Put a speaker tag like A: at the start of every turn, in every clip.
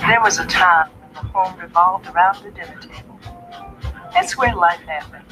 A: There was a time when the home revolved around the dinner table. That's where life happened.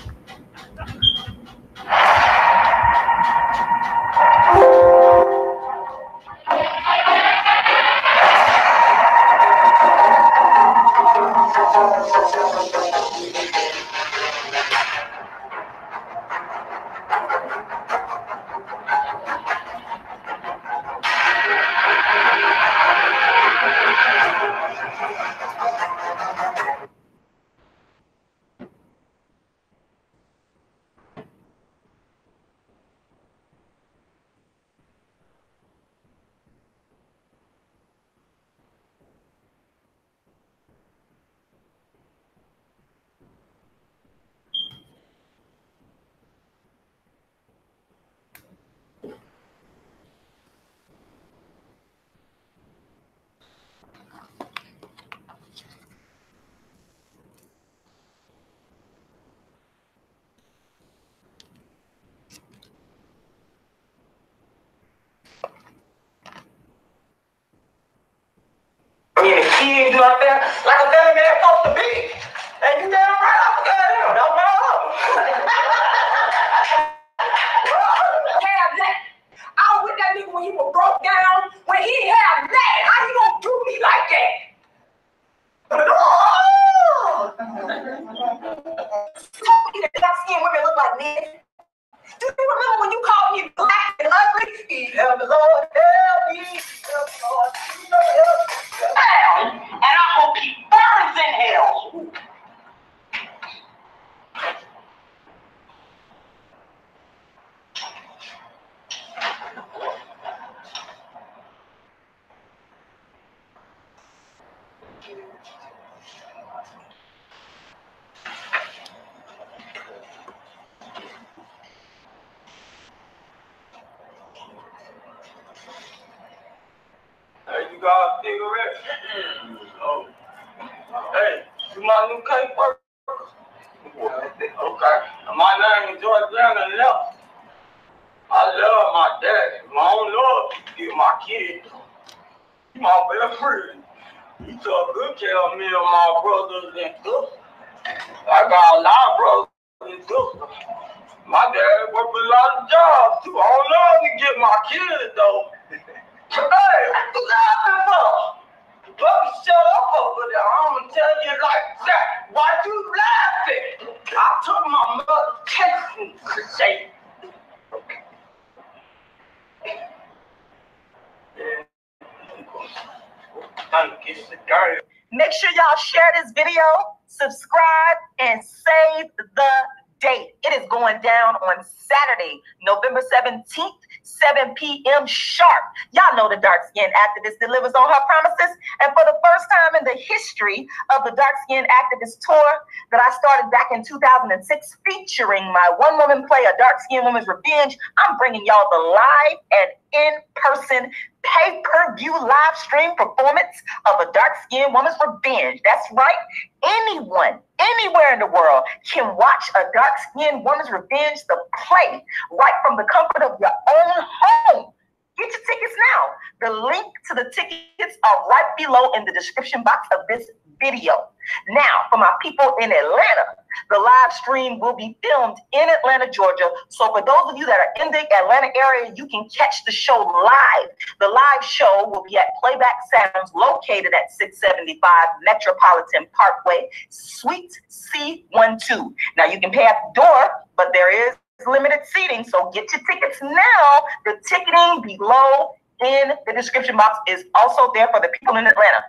B: Kids up there like a damn man supposed to be. And you damn right I forgot him. Don't know. I was with that nigga when he was broke down. When he had that, how you gonna do me like that? Told me that dark-skinned women look like men. Do you remember when you called me black and ugly? Help the Lord, help me. Help the Lord, help me. And I hope he burns in hell. Hey, you got a cigarette? Oh. Hey, you my new cake worker? Okay. My name is Georgiana Left. I love my daddy. I don't love to give my kids. He my best friend. He took good care of me and my brothers and sisters. I got a lot of brothers and sisters. My dad worked a lot of jobs too. I don't love to get my kids though. Hey, what you laughing for? But shut up over there. I'm gonna tell you like that. Why you laughing? I took my mother's medicine today.
C: Make sure y'all share this video, subscribe, and save the date. It is going down on Saturday, November 17th, 7 p.m. sharp. Y'all know the dark-skinned activist delivers on her promises. And for the first time in the history of the dark-skinned activist tour that I started back in 2006, featuring my one-woman play, A Dark-Skinned Woman's Revenge, I'm bringing y'all the live and in-person pay-per-view live stream performance of A Dark-Skinned Woman's Revenge. That's right. Anyone, anywhere in the world can watch A Dark-Skinned Woman's Revenge, the play, right from the comfort of your own home. Get your tickets now. The link to the tickets are right below in the description box of this video. Now, for my people in Atlanta, the live stream will be filmed in Atlanta, Georgia. So for those of you that are in the Atlanta area, you can catch the show live. The live show will be at Playback Sounds, located at 675 Metropolitan Parkway, Suite C12. Now, you can pay at the door, but there is limited seating, so get your tickets now. The ticketing below in the description box is also there for the people in Atlanta.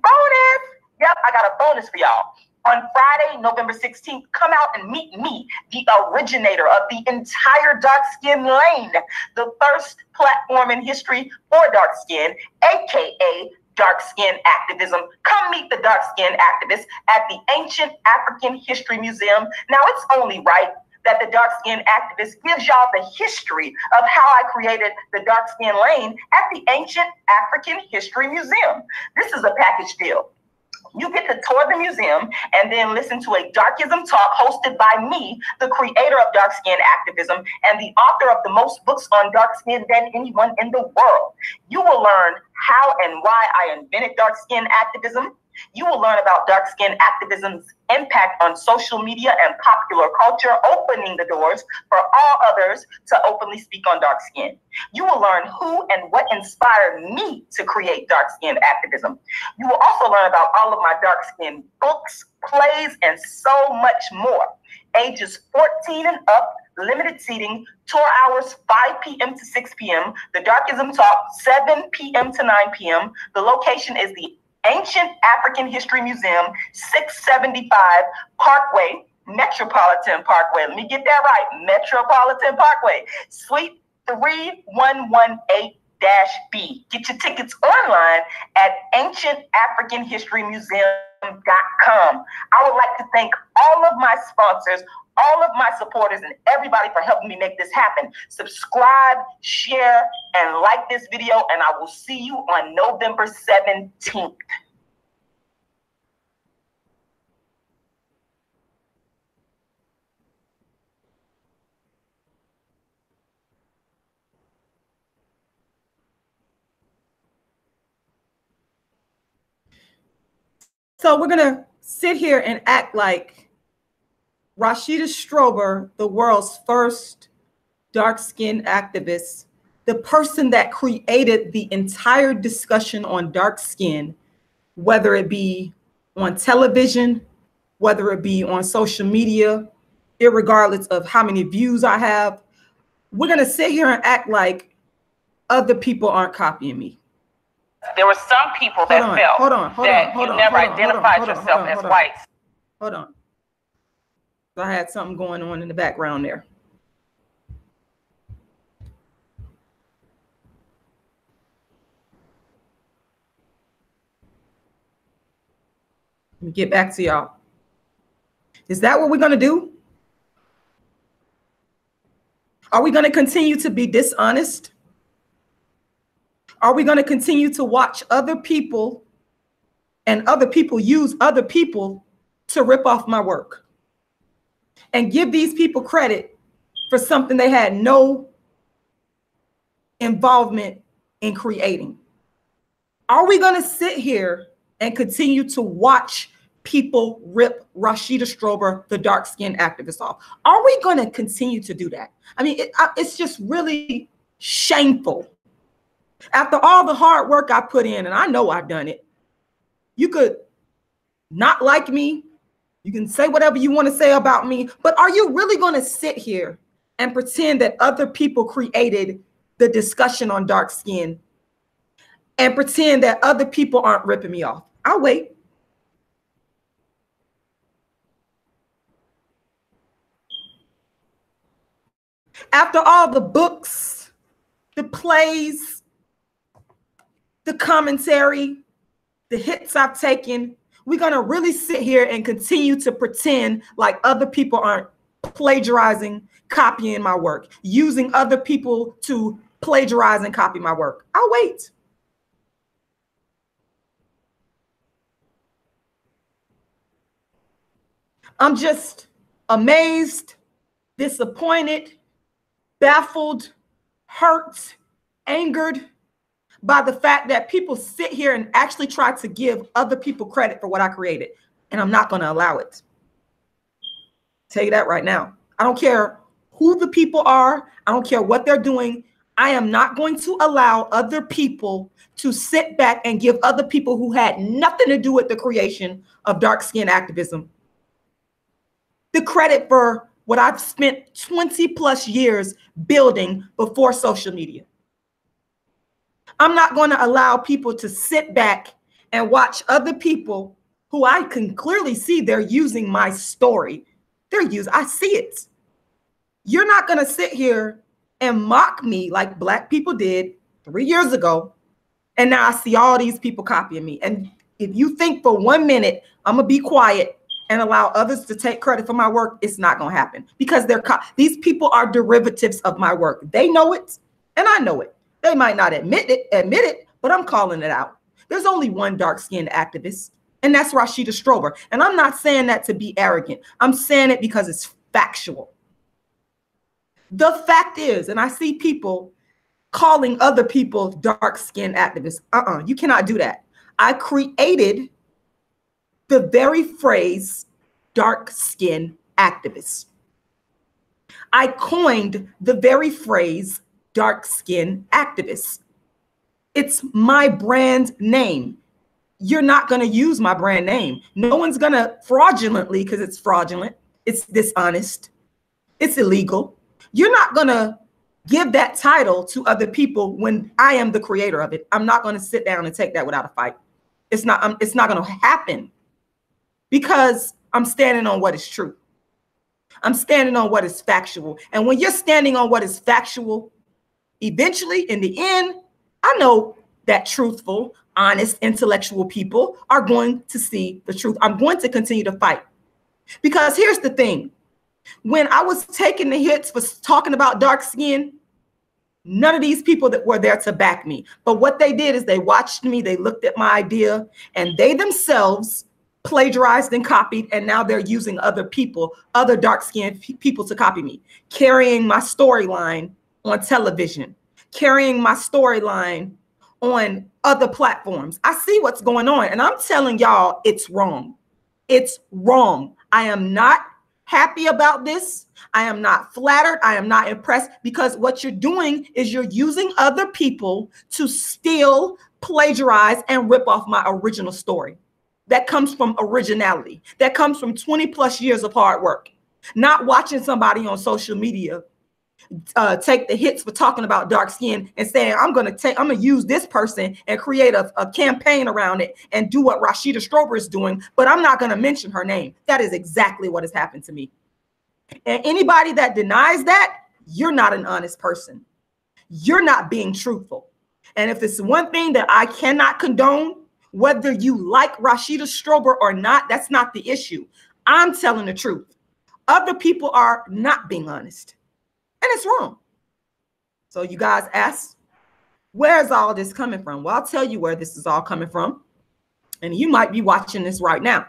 C: Bonus! Yep, I got a bonus for y'all. On Friday, November 16th, come out and meet me, the originator of the entire dark skin lane, the first platform in history for dark skin, aka dark skin activism. Come meet the dark skin activists at the Ancient African History Museum. Now, it's only right that the dark skin activist gives y'all the history of how I created the dark skin lane at the Ancient African History Museum. This is a package deal. You get to tour the museum and then listen to a Darkism Talk hosted by me, the creator of dark skin activism and the author of the most books on dark skin than anyone in the world. You will learn how and why I invented dark skin activism. You will learn about dark skin activism's impact on social media and popular culture, opening the doors for all others to openly speak on dark skin. You will learn who and what inspired me to create dark skin activism. You will also learn about all of my dark skin books, plays, and so much more. Ages 14 and up, limited seating, tour hours 5 p.m. to 6 p.m. The Darkism Talk 7 p.m. to 9 p.m. The location is the Ancient African History Museum, 675 Parkway, Metropolitan Parkway. Let me get that right. Metropolitan Parkway, Suite 3118-B. Get your tickets online at ancientafricanhistorymuseum.com. I would like to thank all of my sponsors, all of my supporters, and everybody for helping me make this happen. Subscribe, share, and like this video, and I will see you on November 17th.
D: So we're going to sit here and act like Rashida Strober, the world's first dark-skinned activist, the person that created the entire discussion on dark skin, whether it be on television, whether it be on social media, irregardless of how many views I have. We're going to sit here and act like other people aren't copying me.
C: There were some people that felt that you never identified yourself as white.
D: Hold on. I had something going on in the background there. Let me get back to y'all. Is that what we're going to do? Are we going to continue to be dishonest? Are we going to continue to watch other people and other people use other people to rip off my work and give these people credit for something they had no involvement in creating? Are we going to sit here and continue to watch people rip Rashida Strober, the dark-skinned activist, off? Are we going to continue to do that? I mean, it's just really shameful. After all the hard work I put in, and I know I've done it, you could not like me, you can say whatever you want to say about me, but are you really going to sit here and pretend that other people created the discussion on dark skin and pretend that other people aren't ripping me off? I'll wait. After all the books, the plays, the commentary, the hits I've taken, we're going to really sit here and continue to pretend like other people aren't plagiarizing, copying my work, using other people to plagiarize and copy my work. I'll wait. I'm just amazed, disappointed, baffled, hurt, angered by the fact that people sit here and actually try to give other people credit for what I created. And I'm not going to allow it. Tell you that right now. I don't care who the people are. I don't care what they're doing. I am not going to allow other people to sit back and give other people who had nothing to do with the creation of dark skin activism the credit for what I've spent 20 plus years building before social media. I'm not going to allow people to sit back and watch other people who I can clearly see they're using my story. I see it. You're not going to sit here and mock me like Black people did 3 years ago. And now I see all these people copying me. And if you think for 1 minute I'm going to be quiet and allow others to take credit for my work, it's not going to happen, because these people are derivatives of my work. They know it and I know it. They might not admit it, but I'm calling it out. There's only one dark-skinned activist, And that's Rashida Strober. And I'm not saying that to be arrogant. I'm saying it because it's factual. The fact is, and I see people calling other people dark-skinned activists. You cannot do that. I created the very phrase dark-skinned activist. I coined the very phrase dark-skinned activist. It's my brand name. You're not going to use my brand name. No one's going to fraudulently, because it's fraudulent. It's dishonest. It's illegal. You're not going to give that title to other people when I am the creator of it. I'm not going to sit down and take that without a fight. It's not going to happen, because I'm standing on what is true. I'm standing on what is factual. And when you're standing on what is factual, eventually in the end, I know that truthful, honest, intellectual people are going to see the truth. I'm going to continue to fight, because here's the thing. When I was taking the hits for talking about dark skin, none of these people that were there to back me. But what they did is they watched me, they looked at my idea, and they themselves plagiarized and copied, and now they're using other people, other dark-skinned people to copy me, carrying my storyline on television, carrying my storyline on other platforms. I see what's going on, and I'm telling y'all it's wrong. It's wrong. I am not happy about this. I am not flattered. I am not impressed, because what you're doing is you're using other people to steal, plagiarize, and rip off my original story. That comes from originality. That comes from 20 plus years of hard work. Not watching somebody on social media take the hits for talking about dark skin and saying, I'm going to use this person and create a campaign around it and do what Rashida Strober is doing, but I'm not going to mention her name. That is exactly what has happened to me. And anybody that denies that, you're not an honest person. You're not being truthful. And if it's one thing that I cannot condone, whether you like Rashida Strober or not, that's not the issue. I'm telling the truth. Other people are not being honest. And it's wrong. So you guys ask, where's all this coming from? Well, I'll tell you where this is all coming from. And you might be watching this right now.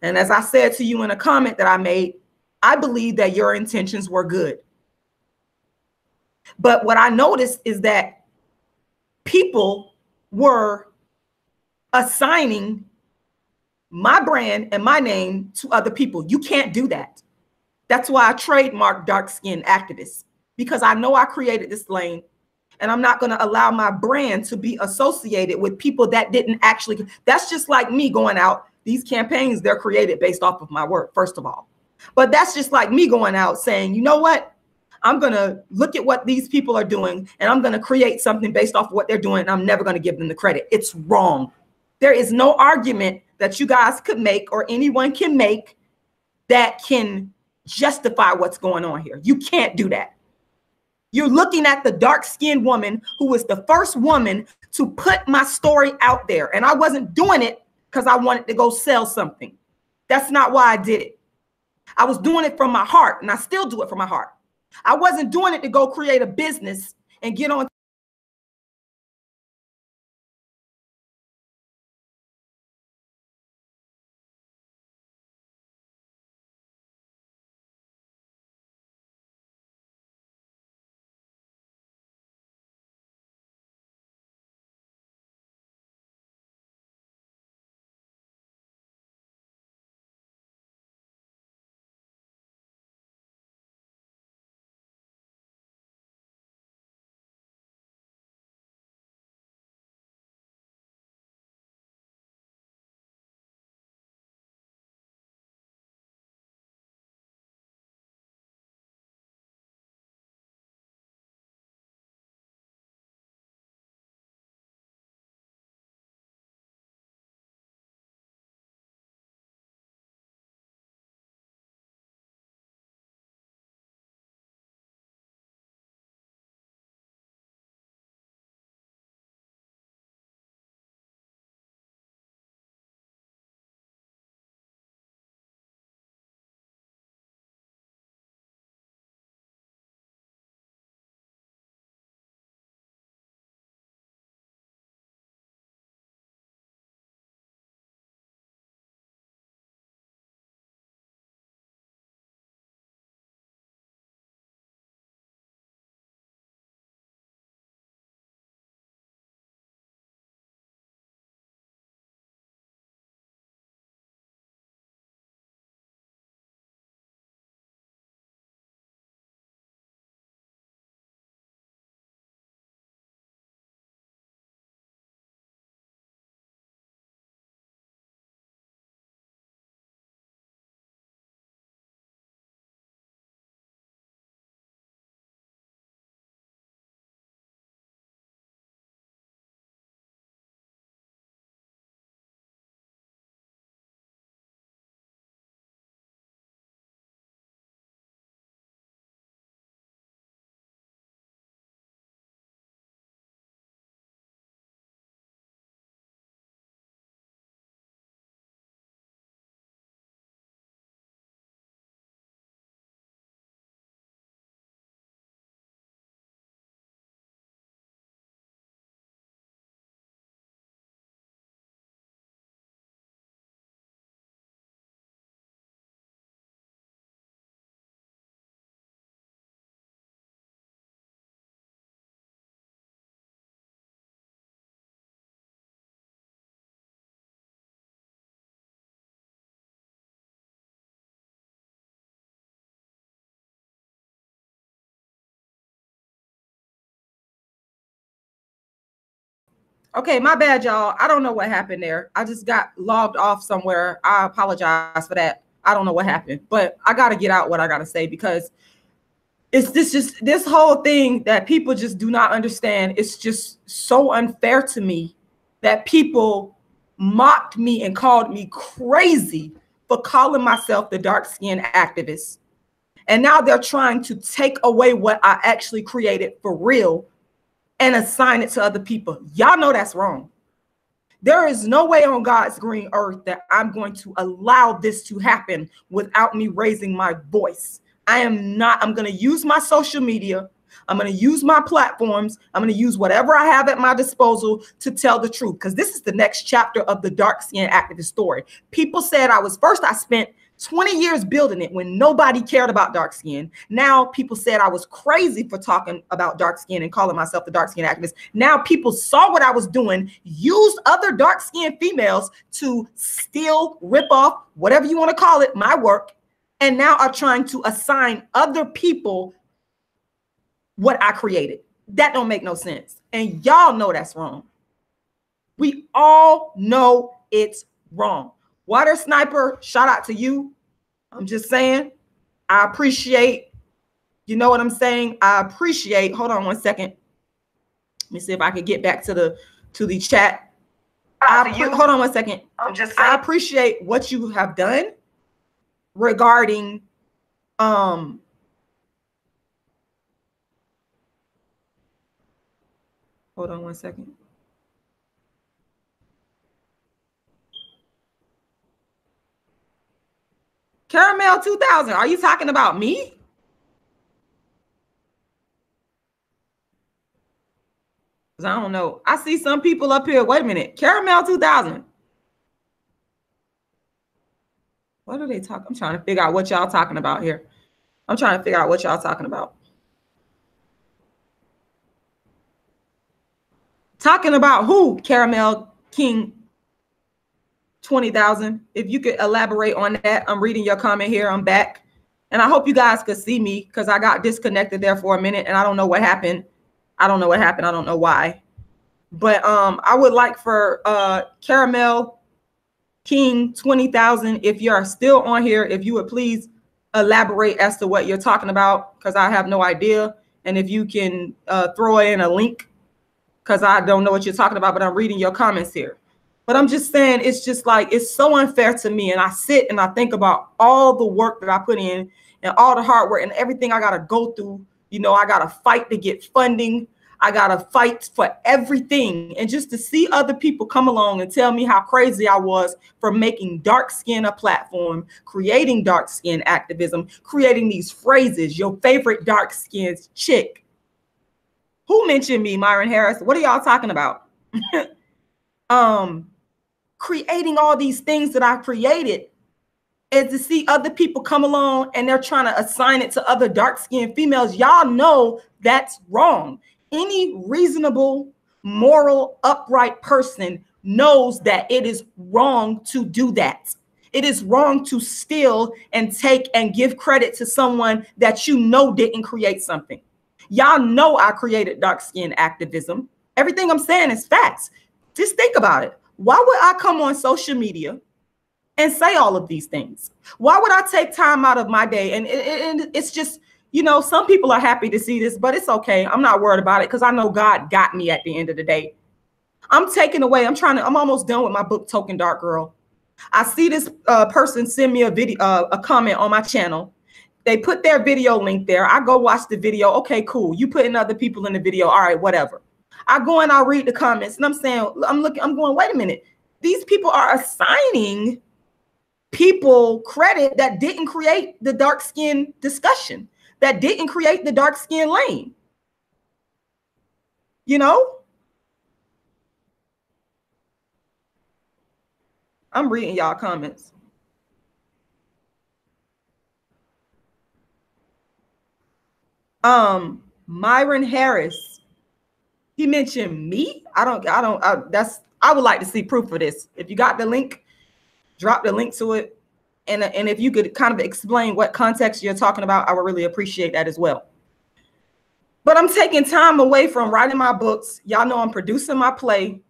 D: And as I said to you in a comment that I made, I believe that your intentions were good. But what I noticed is that people were assigning my brand and my name to other people. You can't do that. That's why I trademarked dark-skinned activists, because I know I created this lane, and I'm not going to allow my brand to be associated with people that didn't actually. That's just like me going out. These campaigns, they're created based off of my work, first of all. But that's just like me going out saying, you know what? I'm going to look at what these people are doing, and I'm going to create something based off of what they're doing, and I'm never going to give them the credit. It's wrong. There is no argument that you guys could make or anyone can make that can justify what's going on here. You can't do that. You're looking at the dark-skinned woman who was the first woman to put my story out there. And I wasn't doing it because I wanted to go sell something. That's not why I did it. I was doing it from my heart, and I still do it from my heart. I wasn't doing it to go create a business and get on Okay, my bad, y'all. I don't know what happened there. I just got logged off somewhere. I apologize for that. I don't know what happened, but I got to get out what I got to say because it's this whole thing that people just do not understand. It's just so unfair to me that people mocked me and called me crazy for calling myself the dark-skinned activist. And now they're trying to take away what I actually created for real and assign it to other people. Y'all know that's wrong. There is no way on God's green earth that I'm going to allow this to happen without me raising my voice. I'm going to use my social media. I'm going to use my platforms. I'm going to use whatever I have at my disposal to tell the truth, because this is the next chapter of the dark-skinned activist story. People said I spent 20 years building it when nobody cared about dark skin. Now people said I was crazy for talking about dark skin and calling myself the dark skin activist. Now people saw what I was doing, used other dark skinned females to steal, rip off, whatever you want to call it, my work, and now are trying to assign other people what I created. That don't make no sense. And y'all know that's wrong. We all know it's wrong. Water Sniper, shout out to you. I'm just saying, I appreciate, you know what I'm saying? I appreciate, hold on one second. Let me see if I can get back to the chat. Hold on one second. I'm just saying, I appreciate what you have done regarding hold on one second. Caramel 2000, are you talking about me? Because I don't know. I see some people up here. Wait a minute. Caramel 2000. What are they talking? I'm trying to figure out what y'all talking about here. I'm trying to figure out what y'all talking about. Talking about who? Caramel King 20,000. If you could elaborate on that. I'm reading your comment here. I'm back. And I hope you guys could see me because I got disconnected there for a minute and I don't know what happened. I don't know what happened. I don't know why. But I would like for Caramel King 20,000, if you're still on here, if you would please elaborate as to what you're talking about, because I have no idea. And if you can throw in a link, because I don't know what you're talking about, but I'm reading your comments here. But I'm just saying, it's just like, it's so unfair to me. And I sit and I think about all the work that I put in and all the hard work and everything I got to go through. You know, I got to fight to get funding. I got to fight for everything. And just to see other people come along and tell me how crazy I was for making dark skin a platform, creating dark skin activism, creating these phrases, your favorite dark skinned chick. Who mentioned me, Myron Harris? What are y'all talking about? Creating all these things that I created, and to see other people come along and they're trying to assign it to other dark-skinned females. Y'all know that's wrong. Any reasonable, moral, upright person knows that it is wrong to do that. It is wrong to steal and take and give credit to someone that you know didn't create something. Y'all know I created dark-skinned activism. Everything I'm saying is facts. Just think about it. Why would I come on social media and say all of these things? Why would I take time out of my day? And it's just, you know, some people are happy to see this, but it's okay. I'm not worried about it because I know God got me at the end of the day. I'm taking away. I'm almost done with my book, Token Dark Girl. I see this person send me a video, a comment on my channel. They put their video link there. I go watch the video. Okay, cool. You putting other people in the video. All right, whatever. I go and I read the comments and I'm saying, I'm going, wait a minute. These people are assigning people credit that didn't create the dark skin discussion, that didn't create the dark skin lane. You know? I'm reading y'all comments. Myron Harris. He mentioned me. I would like to see proof of this. If you got the link, drop the link to it. And if you could kind of explain what context you're talking about, I would really appreciate that as well. But I'm taking time away from writing my books. Y'all know I'm producing my play.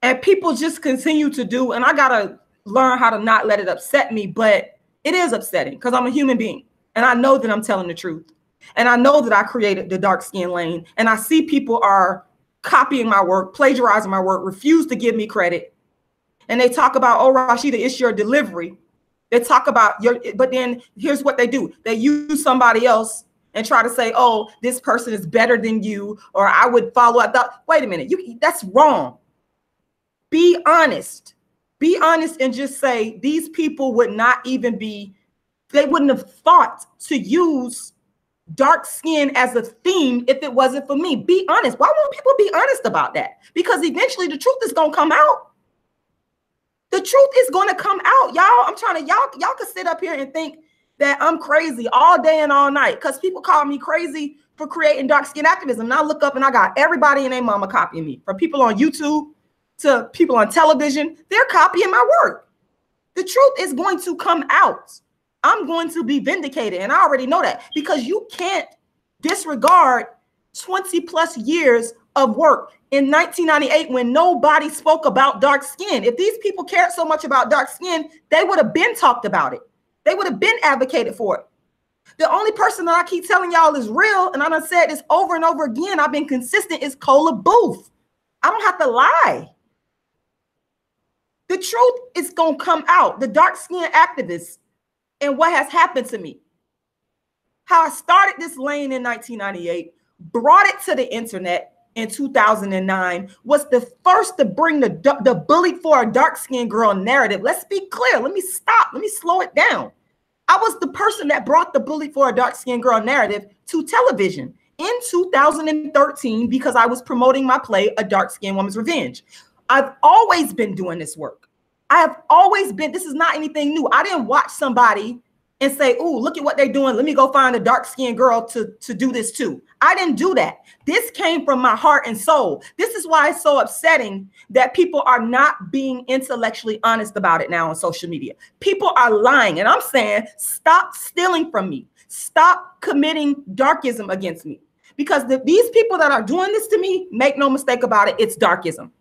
D: And people just continue to do, and I gotta learn how to not let it upset me, but it is upsetting because I'm a human being and I know that I'm telling the truth. And I know that I created the dark skin lane, and I see people are copying my work, plagiarizing my work, refuse to give me credit. And they talk about, oh, Rashida, it's your delivery. They talk about but then here's what they do. They use somebody else and try to say, oh, this person is better than you, or I would follow. I thought, wait a minute, that's wrong. Be honest. Be honest and just say these people would not even be, they wouldn't have thought to use dark skin as a theme if it wasn't for me. Be honest. Why won't people be honest about that? Because eventually the truth is going to come out. The truth is going to come out. Y'all, I'm trying to, y'all can sit up here and think that I'm crazy all day and all night because people call me crazy for creating dark skin activism. And I look up and I got everybody and their mama copying me, from people on YouTube to people on television. They're copying my work. The truth is going to come out. I'm going to be vindicated. And I already know that, because you can't disregard 20 plus years of work. In 1998, when nobody spoke about dark skin, if these people cared so much about dark skin, they would have been talked about it. They would have been advocated for it. The only person that I keep telling y'all is real, and I done said this over and over again, I've been consistent, is Cola Booth. I don't have to lie. The truth is going to come out. The dark skin activists and what has happened to me. How I started this lane in 1998, brought it to the internet in 2009, was the first to bring the bullied for a dark-skinned girl narrative. Let's be clear. Let me stop. Let me slow it down. I was the person that brought the bullied for a dark-skinned girl narrative to television in 2013 because I was promoting my play, A Dark-Skinned Woman's Revenge. I've always been doing this work. I have always been, this is not anything new. I didn't watch somebody and say, oh, look at what they're doing. Let me go find a dark-skinned girl to do this too. I didn't do that. This came from my heart and soul. This is why it's so upsetting that people are not being intellectually honest about it now on social media. People are lying. And I'm saying, stop stealing from me. Stop committing darkism against me. Because these people that are doing this to me, make no mistake about it, it's darkism.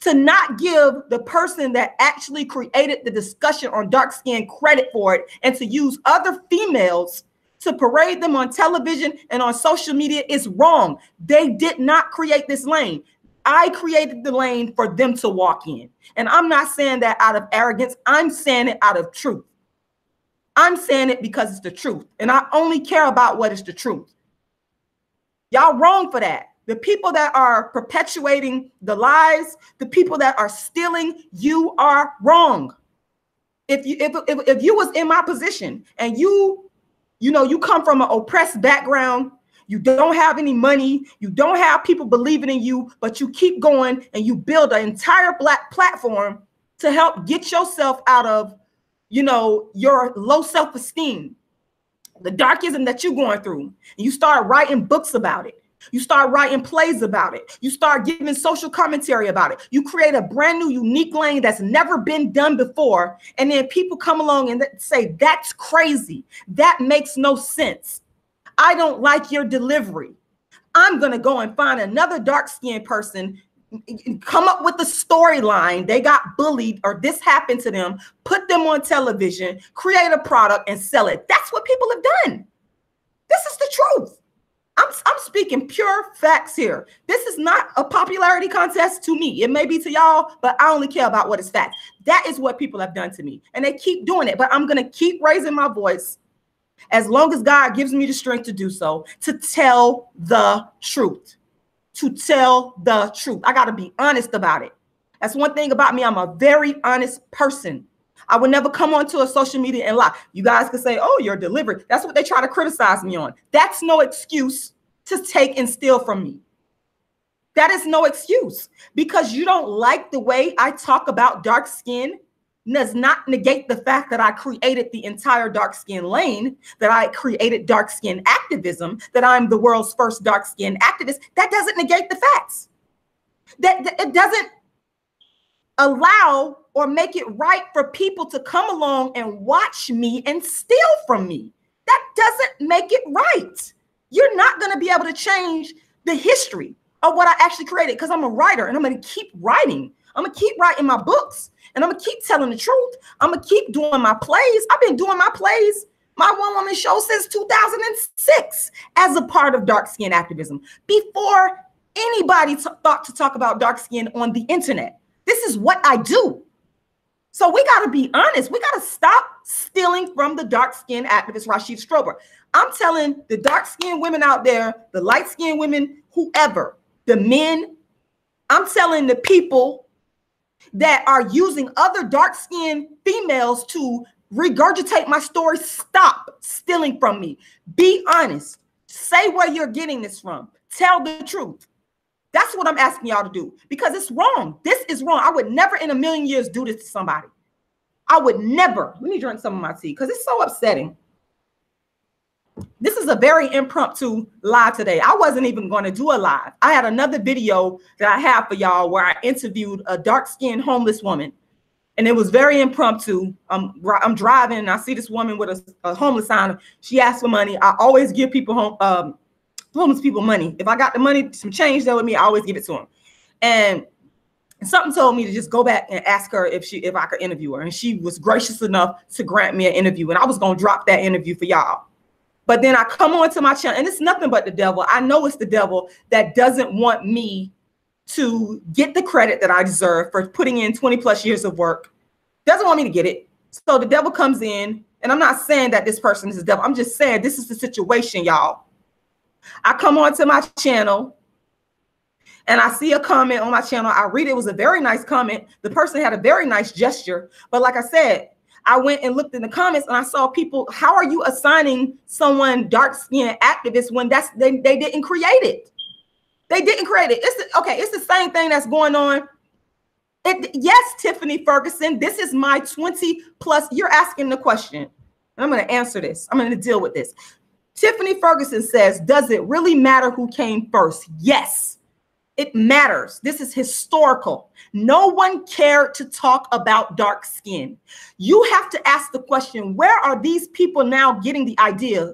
D: To not give the person that actually created the discussion on dark skin credit for it, and to use other females to parade them on television and on social media is wrong. They did not create this lane. I created the lane for them to walk in. And I'm not saying that out of arrogance. I'm saying it out of truth. I'm saying it because it's the truth. And I only care about what is the truth. Y'all wrong for that. The people that are perpetuating the lies, the people that are stealing, you are wrong. If you was in my position and you come from an oppressed background, you don't have any money, you don't have people believing in you, but you keep going and you build an entire Black platform to help get yourself out of, your low self-esteem, the darkism that you're going through, and you start writing books about it. You start writing plays about it. You start giving social commentary about it. You create a brand new, unique lane that's never been done before. And then people come along and say, that's crazy. That makes no sense. I don't like your delivery. I'm going to go and find another dark-skinned person, come up with a storyline. They got bullied or this happened to them, put them on television, create a product and sell it. That's what people have done. This is the truth. I'm speaking pure facts here. This is not a popularity contest to me. It may be to y'all, but I only care about what is fact. That is what people have done to me. And they keep doing it. But I'm going to keep raising my voice as long as God gives me the strength to do so, to tell the truth. To tell the truth. I got to be honest about it. That's one thing about me. I'm a very honest person. I would never come onto a social media and lie. You guys can say, oh, you're delivered. That's what they try to criticize me on. That's no excuse to take and steal from me. That is no excuse. Because you don't like the way I talk about dark skin does not negate the fact that I created the entire dark skin lane, that I created dark skin activism, that I'm the world's first dark skin activist. That doesn't negate the facts. That it doesn't allow or make it right for people to come along and watch me and steal from me. That doesn't make it right. You're not going to be able to change the history of what I actually created, because I'm a writer and I'm going to keep writing. I'm gonna keep writing my books, and I'm gonna keep telling the truth. I'm gonna keep doing my plays. I've been doing my plays, my one-woman show, since 2006 as a part of dark skin activism, before anybody thought to talk about dark skin on the internet. This is what I do. So we got to be honest. We got to stop stealing from the dark skin activist Rashida Strober. I'm telling the dark skinned women out there, the light skinned women, whoever, the men, I'm telling the people that are using other dark skinned females to regurgitate my story, stop stealing from me. Be honest. Say where you're getting this from. Tell the truth. That's what I'm asking y'all to do, because it's wrong. This is wrong. I would never in a million years do this to somebody. I would never. Let me drink some of my tea because it's so upsetting. This is a very impromptu live today. I wasn't even going to do a live. I had another video that I have for y'all where I interviewed a dark-skinned homeless woman, and it was very impromptu. I'm driving and I see this woman with a homeless sign. She asked for money. I always give people homeless people money. If I got the money, some change there with me, I always give it to them. And something told me to just go back and ask her if I could interview her. And she was gracious enough to grant me an interview. And I was going to drop that interview for y'all. But then I come on to my channel, and it's nothing but the devil. I know it's the devil that doesn't want me to get the credit that I deserve for putting in 20 plus years of work. Doesn't want me to get it. So the devil comes in, and I'm not saying that this person is the devil. I'm just saying this is the situation, y'all. I come onto my channel and I see a comment on my channel. I read it. It was a very nice comment. The person had a very nice gesture. But like I said, I went and looked in the comments and I saw people, how are you assigning someone dark-skinned activist when they didn't create it? They didn't create it. It's the same thing that's going on. Yes, Tiffany Ferguson, this is my 20 plus. You're asking the question. I'm going to answer this. I'm going to deal with this. Tiffany Ferguson says, does it really matter who came first? Yes, it matters. This is historical. No one cared to talk about dark skin. You have to ask the question, where are these people now getting the idea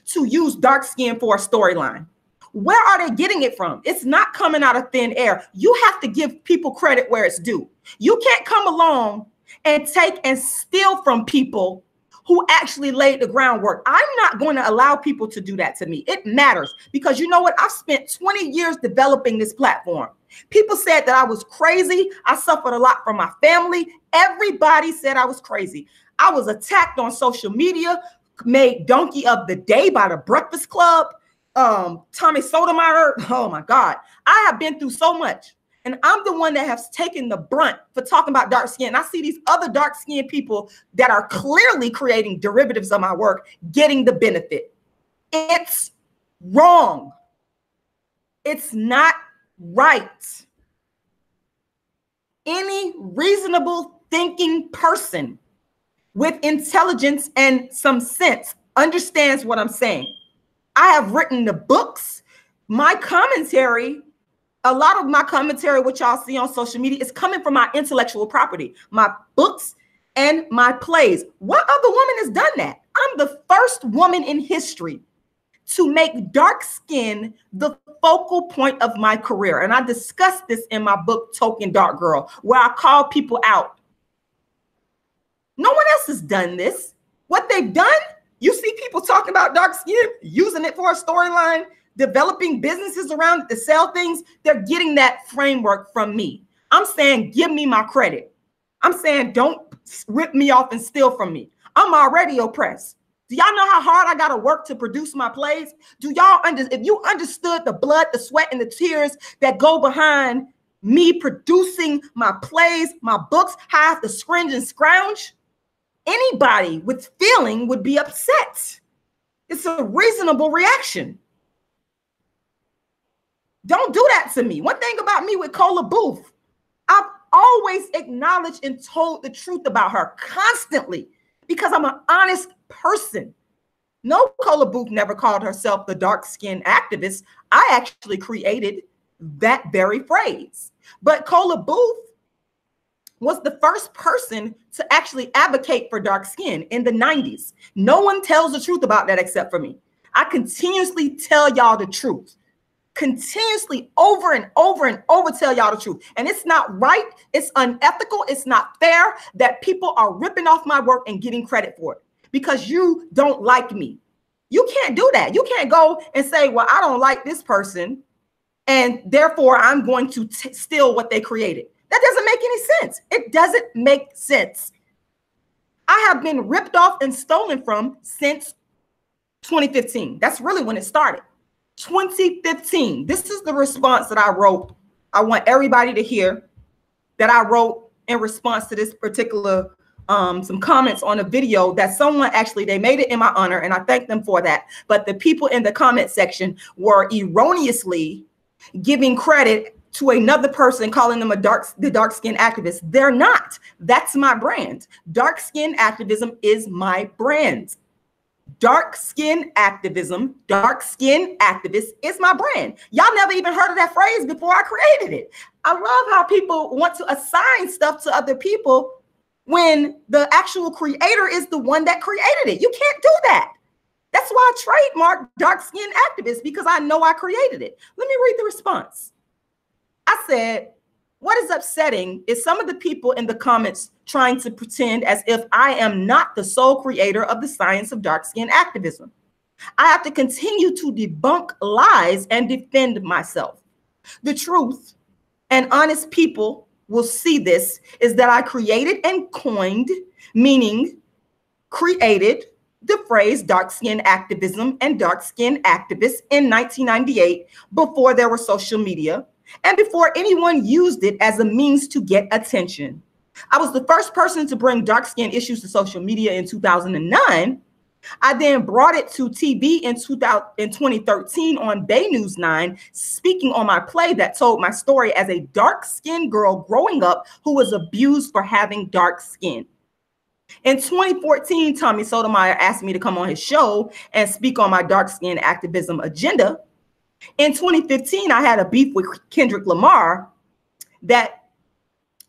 D: to use dark skin for a storyline? Where are they getting it from? It's not coming out of thin air. You have to give people credit where it's due. You can't come along and take and steal from people who actually laid the groundwork. I'm not going to allow people to do that to me. It matters because you know what? I've spent 20 years developing this platform. People said that I was crazy. I suffered a lot from my family. Everybody said I was crazy. I was attacked on social media, made donkey of the day by the Breakfast Club, Tommy Sotomayor. Oh my God. I have been through so much. And I'm the one that has taken the brunt for talking about dark skin. I see these other dark skinned people that are clearly creating derivatives of my work, getting the benefit. It's wrong. It's not right. Any reasonable thinking person with intelligence and some sense understands what I'm saying. I have written the books, my commentary. A lot of my commentary, which y'all see on social media, is coming from my intellectual property, my books and my plays. What other woman has done that? I'm the first woman in history to make dark skin the focal point of my career. And I discussed this in my book, Token Dark Girl, where I call people out. No one else has done this. What they've done, you see people talking about dark skin, using it for a storyline, developing businesses around it to sell things. They're getting that framework from me. I'm saying, give me my credit. I'm saying, don't rip me off and steal from me. I'm already oppressed. Do y'all know how hard I got to work to produce my plays? Do y'all if you understood the blood, the sweat, and the tears that go behind me producing my plays, my books, how I have to scringe and scrounge, anybody with feeling would be upset. It's a reasonable reaction. Don't do that to me. One thing about me with Cola Booth, I've always acknowledged and told the truth about her constantly because I'm an honest person. No, Cola Booth never called herself the dark-skinned activist. I actually created that very phrase. But Cola Booth was the first person to actually advocate for dark skin in the 90s. No one tells the truth about that except for me. I continuously tell y'all the truth. continuously over and over and over tell y'all the truth. And it's not right. It's unethical. It's not fair that people are ripping off my work and getting credit for it because you don't like me. You can't do that. You can't go and say, well, I don't like this person, and therefore I'm going to steal what they created. That doesn't make any sense. It doesn't make sense. I have been ripped off and stolen from since 2015. That's really when it started. 2015. This is the response that I wrote. I want everybody to hear that I wrote in response to this particular some comments on a video that someone actually, they made it in my honor, and I thank them for that. But the people in the comment section were erroneously giving credit to another person, calling them the dark skin activist. They're not. That's my brand. Dark skin activism is my brand. Dark skin activism, dark skin activist is my brand. Y'all never even heard of that phrase before I created it. I love how people want to assign stuff to other people when the actual creator is the one that created it. You can't do that. That's why I trademarked dark skin activist, because I know I created it. Let me read the response. I said, what is upsetting is some of the people in the comments trying to pretend as if I am not the sole creator of the science of dark skin activism. I have to continue to debunk lies and defend myself. The truth, and honest people will see this, is that I created and coined, meaning created, the phrase dark skin activism and dark skin activists in 1998 before there were social media and before anyone used it as a means to get attention. I was the first person to bring dark skin issues to social media in 2009. I then brought it to TV in 2013 on Bay News 9, speaking on my play that told my story as a dark-skinned girl growing up who was abused for having dark skin. In 2014, Tommy Sotomayor asked me to come on his show and speak on my dark skin activism agenda. In 2015, I had a beef with Kendrick Lamar that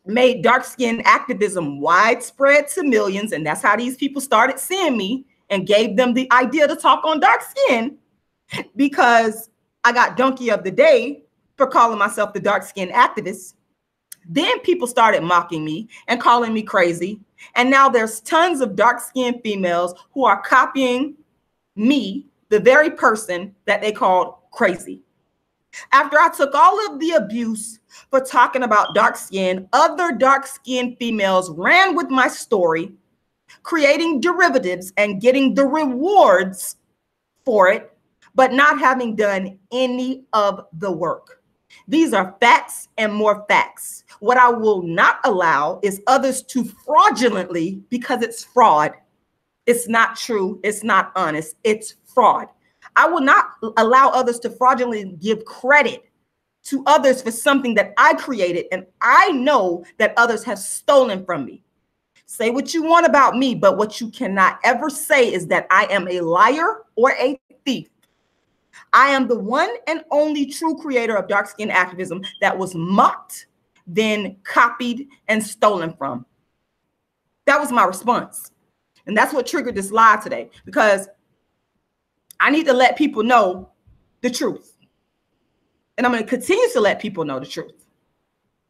D: made dark skin activism widespread to millions, and that's how these people started seeing me and gave them the idea to talk on dark skin, because I got donkey of the day for calling myself the dark skin activist. Then people started mocking me and calling me crazy. And now there's tons of dark skinned females who are copying me, the very person that they called crazy. After I took all of the abuse for talking about dark skin, other dark skinned females ran with my story, creating derivatives and getting the rewards for it, but not having done any of the work. These are facts and more facts. What I will not allow is others to fraudulently, because it's fraud. It's not true. It's not honest. It's fraud. I will not allow others to fraudulently give credit to others for something that I created and I know that others have stolen from me. Say what you want about me, but what you cannot ever say is that I am a liar or a thief. I am the one and only true creator of dark skin activism that was mocked, then copied and stolen from. That was my response. And that's what triggered this live today, because I need to let people know the truth. And I'm going to continue to let people know the truth.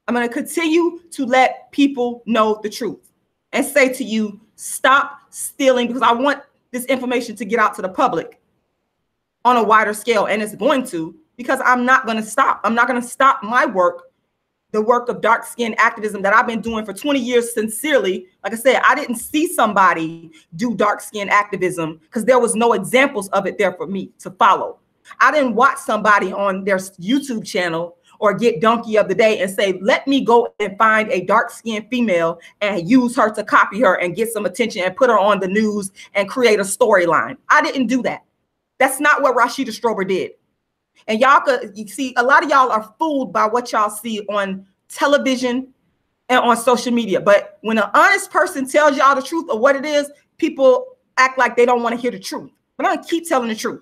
D: I'm going to continue to let people know the truth and say to you, stop stealing, because I want this information to get out to the public on a wider scale. And it's going to, because I'm not going to stop. I'm not going to stop my work, the work of dark skin activism that I've been doing for 20 years sincerely. Like I said, I didn't see somebody do dark skin activism because there was no examples of it there for me to follow. I didn't watch somebody on their YouTube channel or get donkey of the day and say, let me go and find a dark skinned female and use her to copy her and get some attention and put her on the news and create a storyline. I didn't do that. That's not what Rashida Strober did. And you see, a lot of y'all are fooled by what y'all see on television and on social media. But when an honest person tells y'all the truth of what it is, people act like they don't want to hear the truth. But I'm going to keep telling the truth.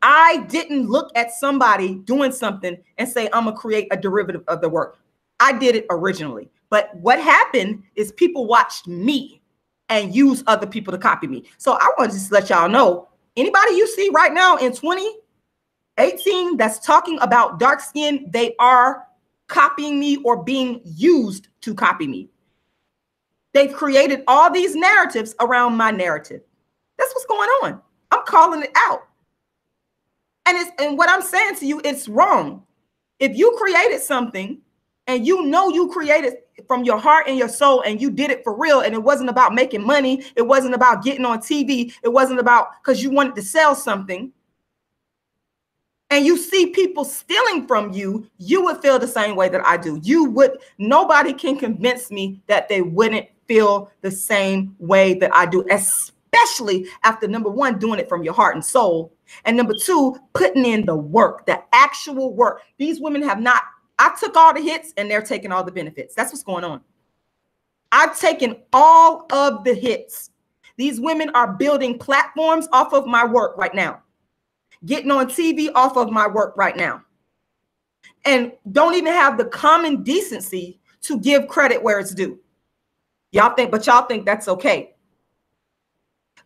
D: I didn't look at somebody doing something and say, I'm going to create a derivative of the work. I did it originally. But what happened is people watched me and use other people to copy me. So I want to just let y'all know, anybody you see right now in 18 that's talking about dark skin, they are copying me or being used to copy me. They've created all these narratives around my narrative. That's what's going on. I'm calling it out. And what I'm saying to you, it's wrong. If you created something and you know you created from your heart and your soul and you did it for real, and it wasn't about making money, it wasn't about getting on TV, it wasn't about because you wanted to sell something, and you see people stealing from you, you would feel the same way that I do. Nobody can convince me that they wouldn't feel the same way that I do, especially after, number one, doing it from your heart and soul. And number two, putting in the work, the actual work. These women have not, I took all the hits and they're taking all the benefits. That's what's going on. I've taken all of the hits. These women are building platforms off of my work right now, getting on TV off of my work right now, and don't even have the common decency to give credit where it's due. Y'all think that's okay.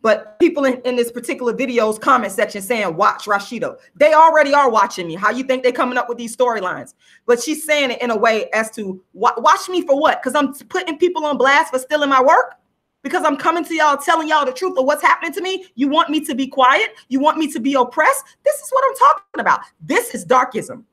D: But people in this particular video's comment section saying, watch Rashida. They already are watching me. How you think they're coming up with these storylines? But she's saying it in a way as to, watch me for what? Because I'm putting people on blast for stealing my work? Because I'm coming to y'all, telling y'all the truth of what's happening to me? You want me to be quiet? You want me to be oppressed? This is what I'm talking about. This is darkism.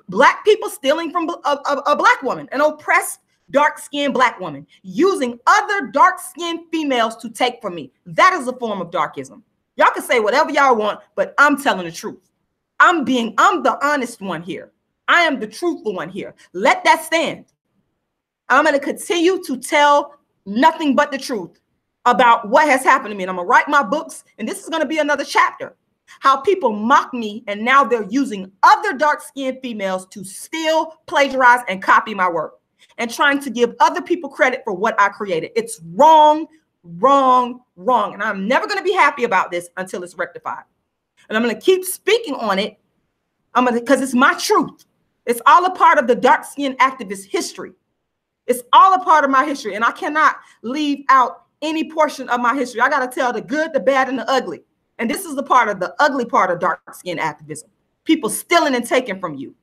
D: Black people stealing from a black woman, an oppressed, dark-skinned black woman, using other dark-skinned females to take from me. That is a form of darkism. Y'all can say whatever y'all want, but I'm telling the truth. I'm the honest one here. I am the truthful one here. Let that stand. I'm going to continue to tell nothing but the truth about what has happened to me. And I'm going to write my books, and this is going to be another chapter. How people mock me, and now they're using other dark-skinned females to steal, plagiarize, and copy my work, and trying to give other people credit for what I created. It's wrong, wrong, wrong. And I'm never going to be happy about this until it's rectified. And I'm going to keep speaking on it because it's my truth. It's all a part of the dark-skinned activist history. It's all a part of my history. And I cannot leave out any portion of my history. I got to tell the good, the bad, and the ugly. And this is the part of the ugly part of dark-skinned activism. People stealing and taking from you.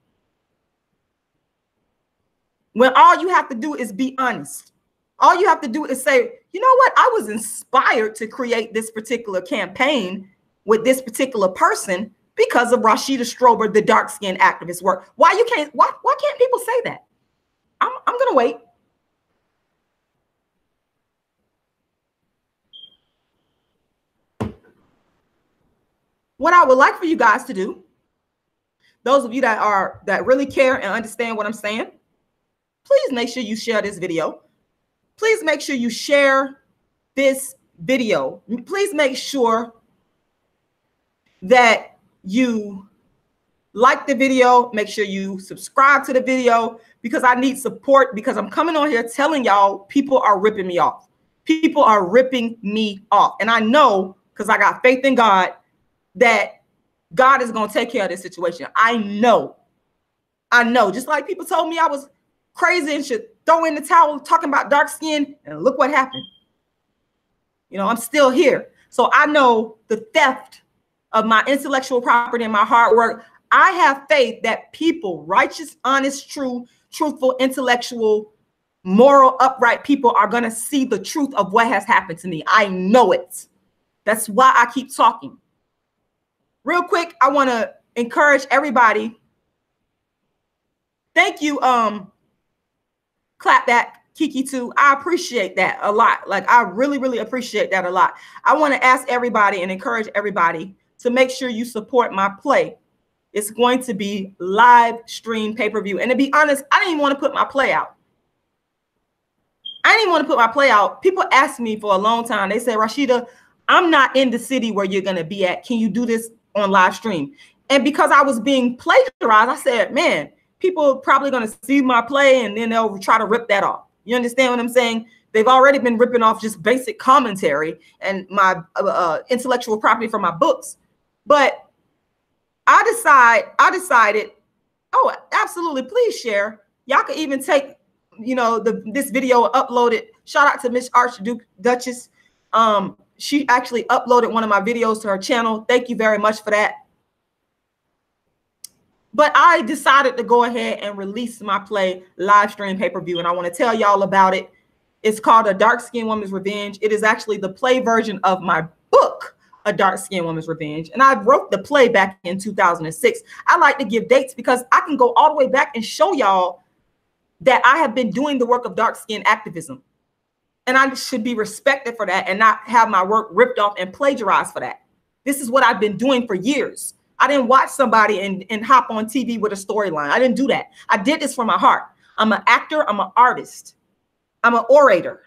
D: When all you have to do is be honest. All you have to do is say, you know what? I was inspired to create this particular campaign with this particular person because of Rashida Strober, the dark-skinned activist work. Why can't people say that? I'm going to wait. What I would like for you guys to do, those of you that really care and understand what I'm saying, please make sure you share this video. Please make sure you share this video. Please make sure that you like the video. Make sure you subscribe to the video, because I need support, because I'm coming on here telling y'all people are ripping me off. People are ripping me off. And I know, because I got faith in God, that God is going to take care of this situation. I know. Just like people told me I was crazy and should throw in the towel talking about dark skin, and look what happened. You know, I'm still here. So I know the theft of my intellectual property and my hard work. I have faith that people, righteous, honest, truthful, intellectual, moral, upright people are going to see the truth of what has happened to me. I know it. That's why I keep talking. Real quick, I want to encourage everybody. Thank you, Clapback, Kiki too. I appreciate that a lot. Like, I really, really appreciate that a lot. I want to ask everybody and encourage everybody to make sure you support my play. It's going to be live stream pay-per-view. And to be honest, I didn't even want to put my play out. People asked me for a long time. They said, Rashida, I'm not in the city where you're going to be at. Can you do this on live stream? And because I was being plagiarized, I said, man, people are probably going to see my play and then they'll try to rip that off. You understand what I'm saying? They've already been ripping off just basic commentary and my intellectual property from my books. But I decided, oh, absolutely, please share. Y'all can even take, you know, this video, upload it. Shout out to Miss Archduchess. She actually uploaded one of my videos to her channel. Thank you very much for that. But I decided to go ahead and release my play live stream pay-per-view, and I want to tell y'all about it. It's called A Dark-Skinned Woman's Revenge. It is actually the play version of my book, A Dark-Skinned Woman's Revenge. And I wrote the play back in 2006. I like to give dates because I can go all the way back and show y'all that I have been doing the work of dark-skinned activism. And I should be respected for that and not have my work ripped off and plagiarized for that. This is what I've been doing for years. I didn't watch somebody and hop on TV with a storyline. I didn't do that. I did this from my heart. I'm an actor. I'm an artist. I'm an orator.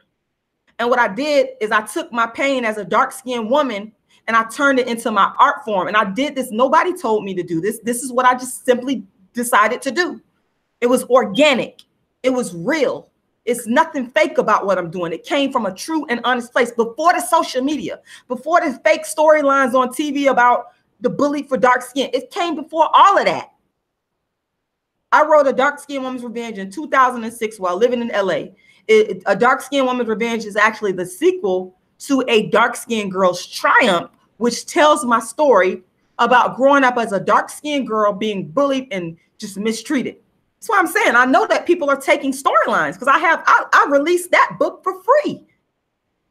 D: And what I did is I took my pain as a dark-skinned woman and I turned it into my art form. And I did this. Nobody told me to do this. This is what I just simply decided to do. It was organic. It was real. It's nothing fake about what I'm doing. It came from a true and honest place before the social media, before the fake storylines on TV about the bully for dark skin. It came before all of that. I wrote A Dark-Skinned Woman's Revenge in 2006 while living in LA. A Dark-Skinned Woman's Revenge is actually the sequel to A Dark-Skinned Girl's Triumph, which tells my story about growing up as a dark-skinned girl being bullied and just mistreated. That's what I'm saying. I know that people are taking storylines because I released that book for free.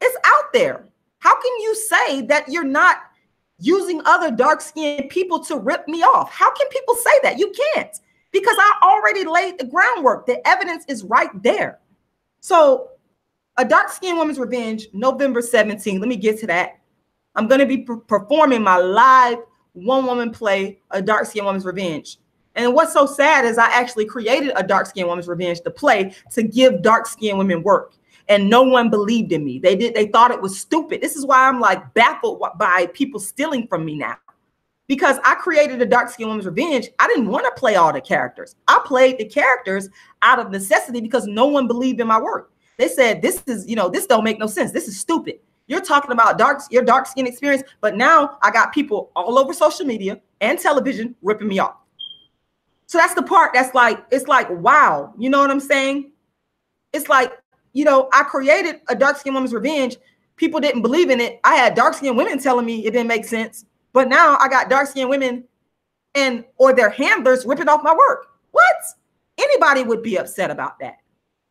D: It's out there. How can you say that you're not using other dark-skinned people to rip me off? How can people say that? You can't, because I already laid the groundwork. The evidence is right there. So A Dark-Skinned Woman's Revenge, November 17th. Let me get to that. I'm going to be performing my live one-woman play, A Dark-Skinned Woman's Revenge. And what's so sad is I actually created A Dark-Skinned Woman's Revenge, the play, to give dark-skinned women work. And no one believed in me. They thought it was stupid. This is why I'm like baffled by people stealing from me now. Because I created A Dark-Skinned Woman's Revenge. I didn't want to play all the characters. I played the characters out of necessity because no one believed in my work. They said, this is, this don't make no sense. This is stupid. You're talking about your dark skin experience, but now I got people all over social media and television ripping me off. So that's the part that's like, it's like, wow. You know what I'm saying? It's like, I created A Dark-Skinned Woman's Revenge. People didn't believe in it. I had dark-skinned women telling me it didn't make sense. But now I got dark-skinned women or their handlers ripping off my work. What? Anybody would be upset about that.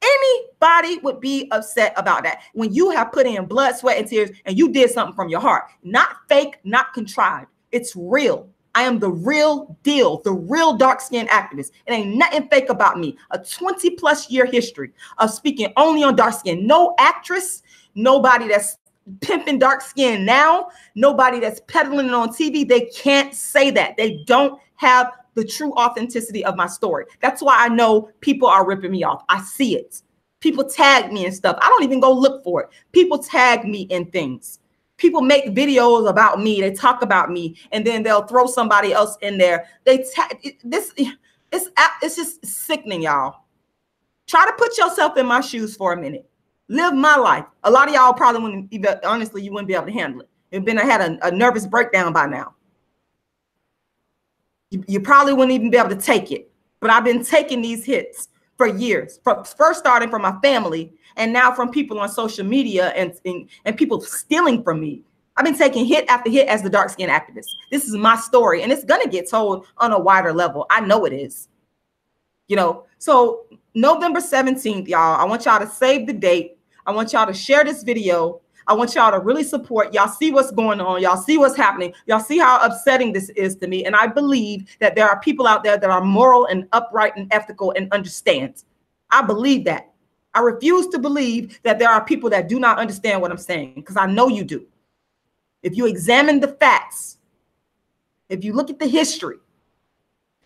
D: Anybody would be upset about that. When you have put in blood, sweat, and tears, and you did something from your heart. Not fake, not contrived. It's real. I am the real deal, the real dark-skinned activist. It ain't nothing fake about me. A 20-plus year history of speaking only on dark skin. No actress, nobody that's pimping dark skin now, nobody that's peddling it on TV. They can't say that. They don't have the true authenticity of my story. That's why I know people are ripping me off. I see it. People tag me and stuff. I don't even go look for it. People tag me in things. People make videos about me. They talk about me, and then they'll throw somebody else in there. It's just sickening, y'all. Try to put yourself in my shoes for a minute. Live my life. A lot of y'all probably wouldn't even, honestly, you wouldn't be able to handle it. I had a nervous breakdown by now. You probably wouldn't even be able to take it. But I've been taking these hits for years, first starting from my family, and now from people on social media and people stealing from me. I've been taking hit after hit as the dark-skinned activist. This is my story, and it's going to get told on a wider level. I know it is. So November 17th, y'all, I want y'all to save the date. I want y'all to share this video. I want y'all to really support. Y'all see what's going on. Y'all see what's happening. Y'all see how upsetting this is to me. And I believe that there are people out there that are moral and upright and ethical and understand. I believe that. I refuse to believe that there are people that do not understand what I'm saying, because I know you do. If you examine the facts, if you look at the history,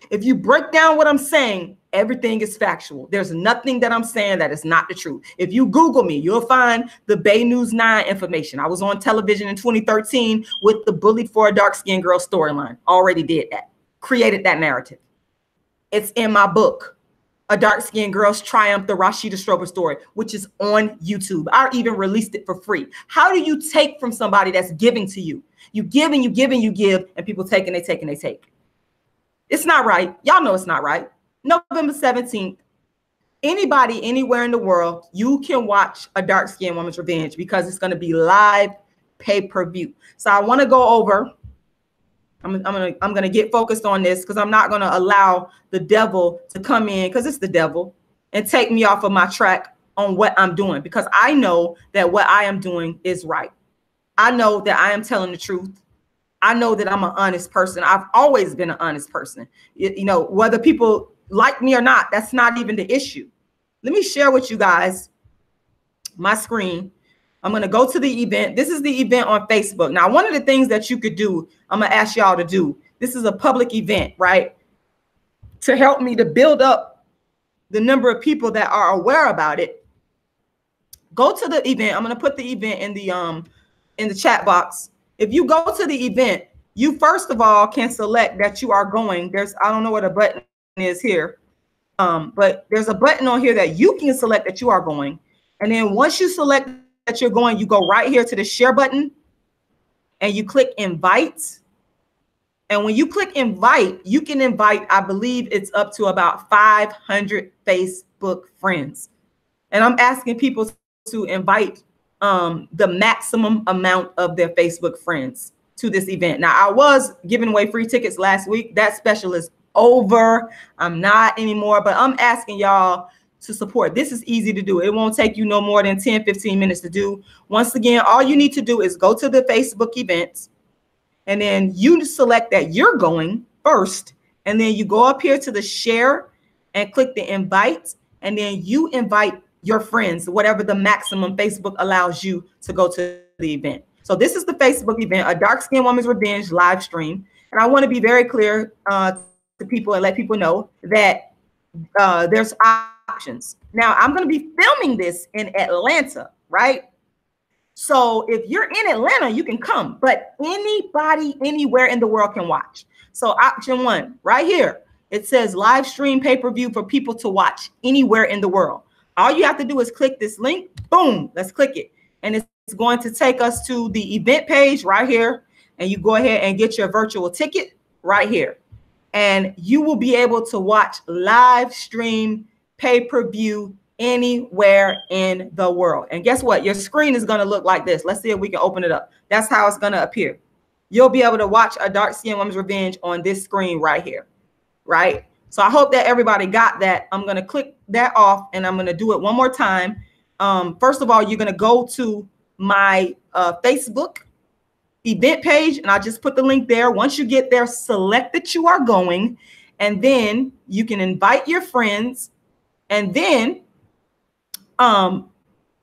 D: if you break down what I'm saying, everything is factual. There's nothing that I'm saying that is not the truth. If you Google me, you'll find the Bay News 9 information. I was on television in 2013 with the Bullied for a Dark-Skinned Girl storyline. Already did that. Created that narrative. It's in my book, A Dark-Skinned Girl's Triumph, the Rashida Strober story, which is on YouTube. I even released it for free. How do you take from somebody that's giving to you? You give and you give and you give, and people take and they take and they take. It's not right. Y'all know it's not right. November 17th, anybody anywhere in the world, you can watch A Dark-Skinned Woman's Revenge because it's going to be live pay-per-view. So I want to go over I'm gonna get focused on this because I'm not gonna allow the devil to come in, because it's the devil, and take me off of my track on what I'm doing, because I know that what I am doing is right. I know that I am telling the truth. I know that I'm an honest person. I've always been an honest person. You know, whether people like me or not, that's not even the issue. Let me share with you guys my screen. I'm going to go to the event. This is the event on Facebook. Now, one of the things that you could do, I'm going to ask y'all to do. This is a public event, right? To help me to build up the number of people that are aware about it. Go to the event. I'm going to put the event in the chat box. If you go to the event, you first of all can select that you are going. I don't know what a button is here, but there's a button on here that you can select that you are going. And then once you select that you're going, you go right here to the share button and you click invite. And when you click invite, you can invite, I believe it's up to about 500 Facebook friends. And I'm asking people to invite the maximum amount of their Facebook friends to this event. Now, I was giving away free tickets last week. That special is over. I'm not anymore, but I'm asking y'all to support. This is easy to do. It won't take you no more than 10, 15 minutes to do. Once again, all you need to do is go to the Facebook events, and then you select that you're going first. And then you go up here to the share and click the invite, and then you invite your friends, whatever the maximum Facebook allows you to go to the event. So this is the Facebook event, a Dark Skinned Woman's Revenge live stream. And I want to be very clear to people and let people know that there's options. Now, I'm going to be filming this in Atlanta, right? So if you're in Atlanta, you can come, but anybody anywhere in the world can watch. So option one right here, it says live stream pay-per-view for people to watch anywhere in the world. All you have to do is click this link. Boom, let's click it. And it's going to take us to the event page right here. And you go ahead and get your virtual ticket right here. And you will be able to watch live stream pay-per-view anywhere in the world. And guess what? Your screen is going to look like this. Let's see if we can open it up. That's how it's going to appear. You'll be able to watch a Dark Skinned Woman's Revenge on this screen right here, right? So I hope that everybody got that. I'm going to click that off and I'm going to do it one more time. First of all, you're going to go to my Facebook event page, and I just put the link there. Once you get there, select that you are going, and then you can invite your friends. And then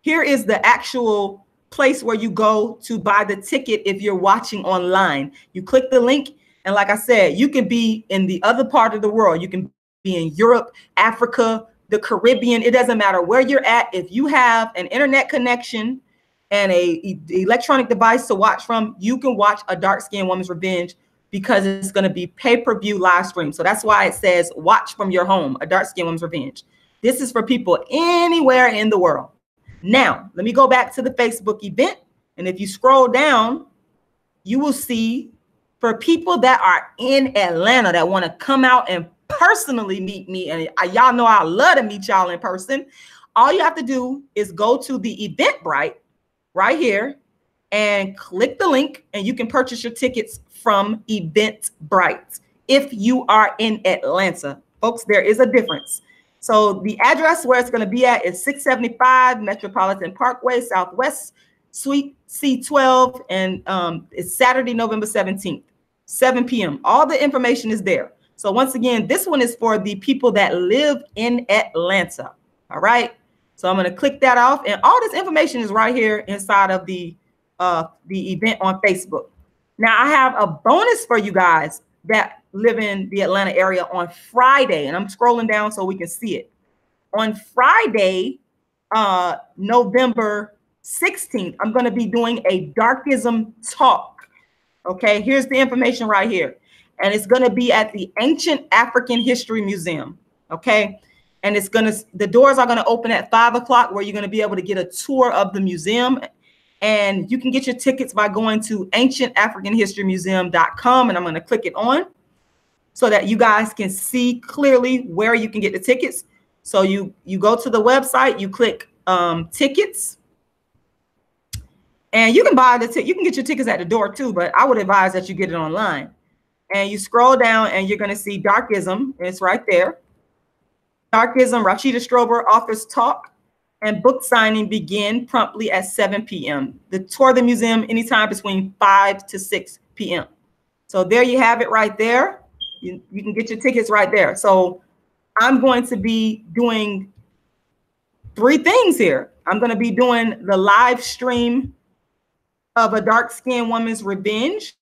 D: here is the actual place where you go to buy the ticket if you're watching online. You click the link, and like I said, you can be in the other part of the world. You can be in Europe, Africa, the Caribbean. It doesn't matter where you're at. If you have an internet connection and a electronic device to watch from, you can watch a Dark Skinned Woman's Revenge, because it's going to be pay-per-view live stream. So that's why it says watch from your home, a Dark Skinned Woman's Revenge. This is for people anywhere in the world. Now, let me go back to the Facebook event. And if you scroll down, you will see for people that are in Atlanta that want to come out and personally meet me, and y'all know I love to meet y'all in person, all you have to do is go to the Eventbrite right here and click the link, and you can purchase your tickets from Eventbrite if you are in Atlanta. Folks, there is a difference. So the address where it's going to be at is 675 Metropolitan Parkway Southwest, Suite C12, and it's Saturday, November 17th, 7 p.m. All the information is there. So once again, this one is for the people that live in Atlanta. All right. So I'm going to click that off, and all this information is right here inside of the event on Facebook. Now I have a bonus for you guys that live in the Atlanta area on Friday, and I'm scrolling down so we can see it. On Friday, November 16th, I'm going to be doing a Darkism Talk. Okay, here's the information right here. And it's going to be at the Ancient African History Museum. Okay. And the doors are going to open at 5 o'clock, where you're going to be able to get a tour of the museum. And you can get your tickets by going to ancientafricanhistorymuseum.com. And I'm going to click it on so that you guys can see clearly where you can get the tickets. So you go to the website, you click tickets, and you can buy the ticket. You can get your tickets at the door too, but I would advise that you get it online. and you scroll down and you're going to see Darkism. It's right there. Darkism, Rashida Strober, authors talk, and book signing begin promptly at 7 p.m. The tour of the museum anytime between 5 to 6 p.m. So there you have it right there. You can get your tickets right there. So I'm going to be doing 3 things here. I'm going to be doing the live stream of A Dark-Skinned Woman's Revenge,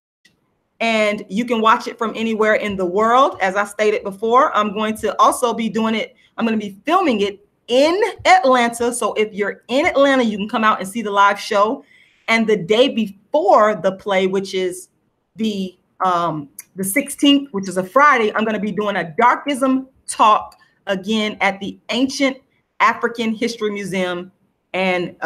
D: and you can watch it from anywhere in the world. As I stated before, I'm going to also be doing it. I'm going to be filming it in Atlanta. So if you're in Atlanta, you can come out and see the live show. And the day before the play, which is the 16th, which is a Friday, I'm going to be doing a Darkism Talk again at the Ancient African History Museum. And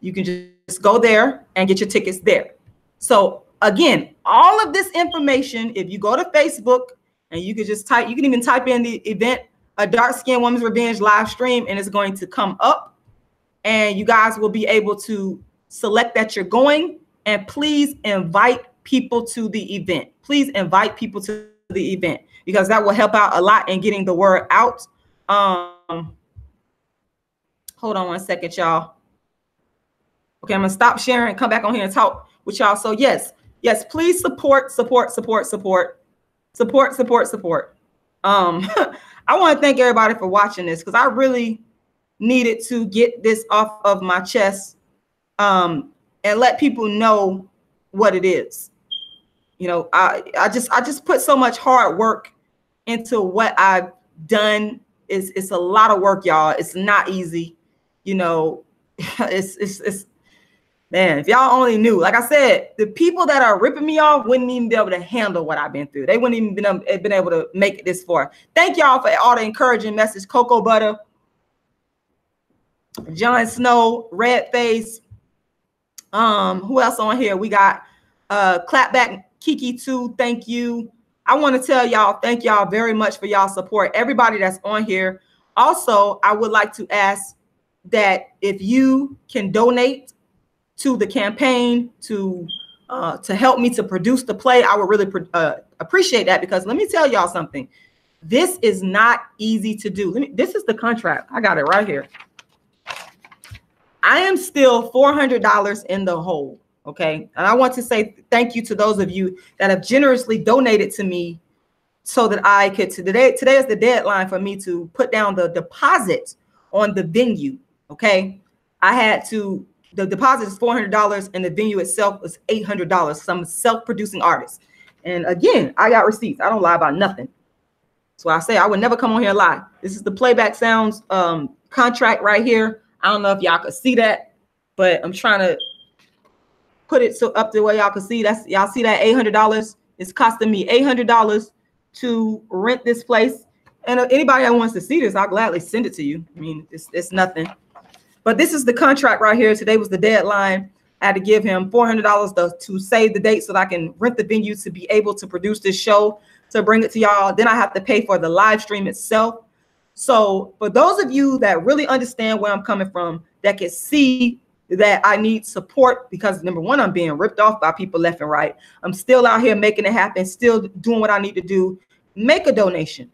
D: you can just go there and get your tickets there. So again, all of this information, if you go to Facebook and you can just type, you can even type in the event, A Dark-Skinned Woman's Revenge live stream, and it's going to come up, and you guys will be able to select that you're going. And please invite people to the event. Please invite people to the event, because that will help out a lot in getting the word out. Hold on one second, y'all. Okay, I'm gonna stop sharing and come back on here and talk with y'all. So yes, please support. I want to thank everybody for watching this, because I really needed to get this off of my chest and let people know what it is. You know, I just put so much hard work into what I've done. It's a lot of work, y'all. It's not easy. You know, it's man, if y'all only knew, like I said, the people that are ripping me off wouldn't even be able to handle what I've been through. They wouldn't even been able to make it this far. Thank y'all for all the encouraging message. Cocoa Butter, John Snow, Red Face. Who else on here? We got Clapback Kiki too. Thank you. I want to tell y'all, thank y'all very much for y'all support. Everybody that's on here. Also, I would like to ask that if you can donate to the campaign to help me to produce the play, I would really appreciate that, because let me tell y'all something. This is not easy to do. This is the contract. I got it right here. I am still $400 in the hole. Okay. And I want to say thank you to those of you that have generously donated to me so that I could, today is the deadline for me to put down the deposit on the venue. Okay. I had to, the deposit is $400 and the venue itself was $800. So I'm a self-producing artist. And again, I got receipts. I don't lie about nothing. So I say I would never come on here and lie. This is the Playback Sounds contract right here. I don't know if y'all could see that, but I'm trying to put it so up the way y'all can see. That's, y'all see that $800? It's costing me $800 to rent this place. And anybody that wants to see this, I'll gladly send it to you. I mean, it's nothing. But this is the contract right here. Today was the deadline. I had to give him $400 to save the date so that I can rent the venue to be able to produce this show, to bring it to y'all. Then I have to pay for the live stream itself. So for those of you that really understand where I'm coming from, that can see that I need support, because number one, I'm being ripped off by people left and right. I'm still out here making it happen, still doing what I need to do. Make a donation.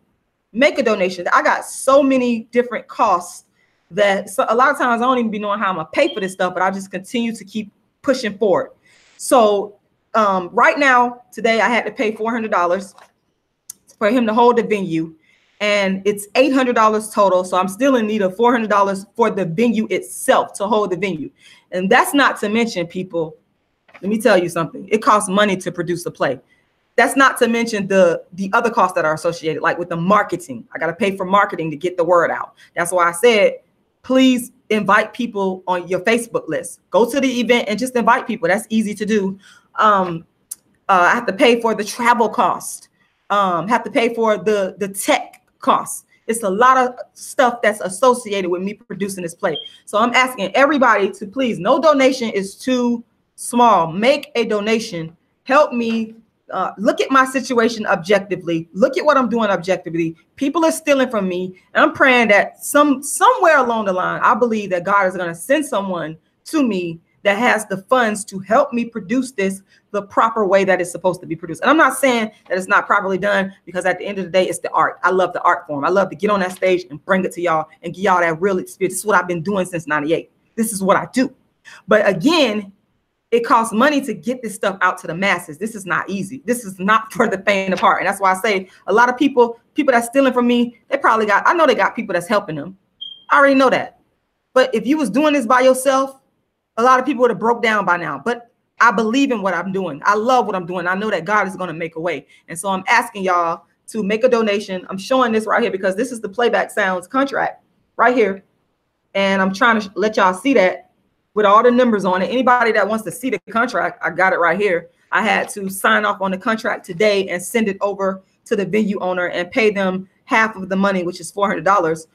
D: Make a donation. I got so many different costs that a lot of times I don't even be knowing how I'm gonna pay for this stuff, but I just continue to keep pushing forward. So right now, today I had to pay $400 for him to hold the venue, and it's $800 total. So I'm still in need of $400 for the venue itself, to hold the venue. And that's not to mention, people, let me tell you something. It costs money to produce a play. That's not to mention the other costs that are associated, like with the marketing. I got to pay for marketing to get the word out. That's why I said, please invite people on your Facebook list. Go to the event and just invite people. That's easy to do. I have to pay for the travel cost. Have to pay for the tech costs. It's a lot of stuff that's associated with me producing this play. So I'm asking everybody to please, no donation is too small. Make a donation. Help me. Look at my situation objectively. Look at what I'm doing objectively. People are stealing from me. And I'm praying that somewhere along the line, I believe that God is going to send someone to me that has the funds to help me produce this the proper way that it's supposed to be produced. And I'm not saying that it's not properly done, because at the end of the day, it's the art. I love the art form. I love to get on that stage and bring it to y'all and give y'all that real experience. This is what I've been doing since '98. This is what I do. But again, it costs money to get this stuff out to the masses. This is not easy. This is not for the faint of heart. And that's why I say a lot of people that's stealing from me, they probably got, I know they got people that's helping them. I already know that. But if you was doing this by yourself, a lot of people would have broke down by now. But I believe in what I'm doing. I love what I'm doing. I know that God is going to make a way. And so I'm asking y'all to make a donation. I'm showing this right here because this is the Playback Sounds contract right here. And I'm trying to let y'all see that with all the numbers on it. Anybody that wants to see the contract, I got it right here. I had to sign off on the contract today and send it over to the venue owner and pay them half of the money, which is $400.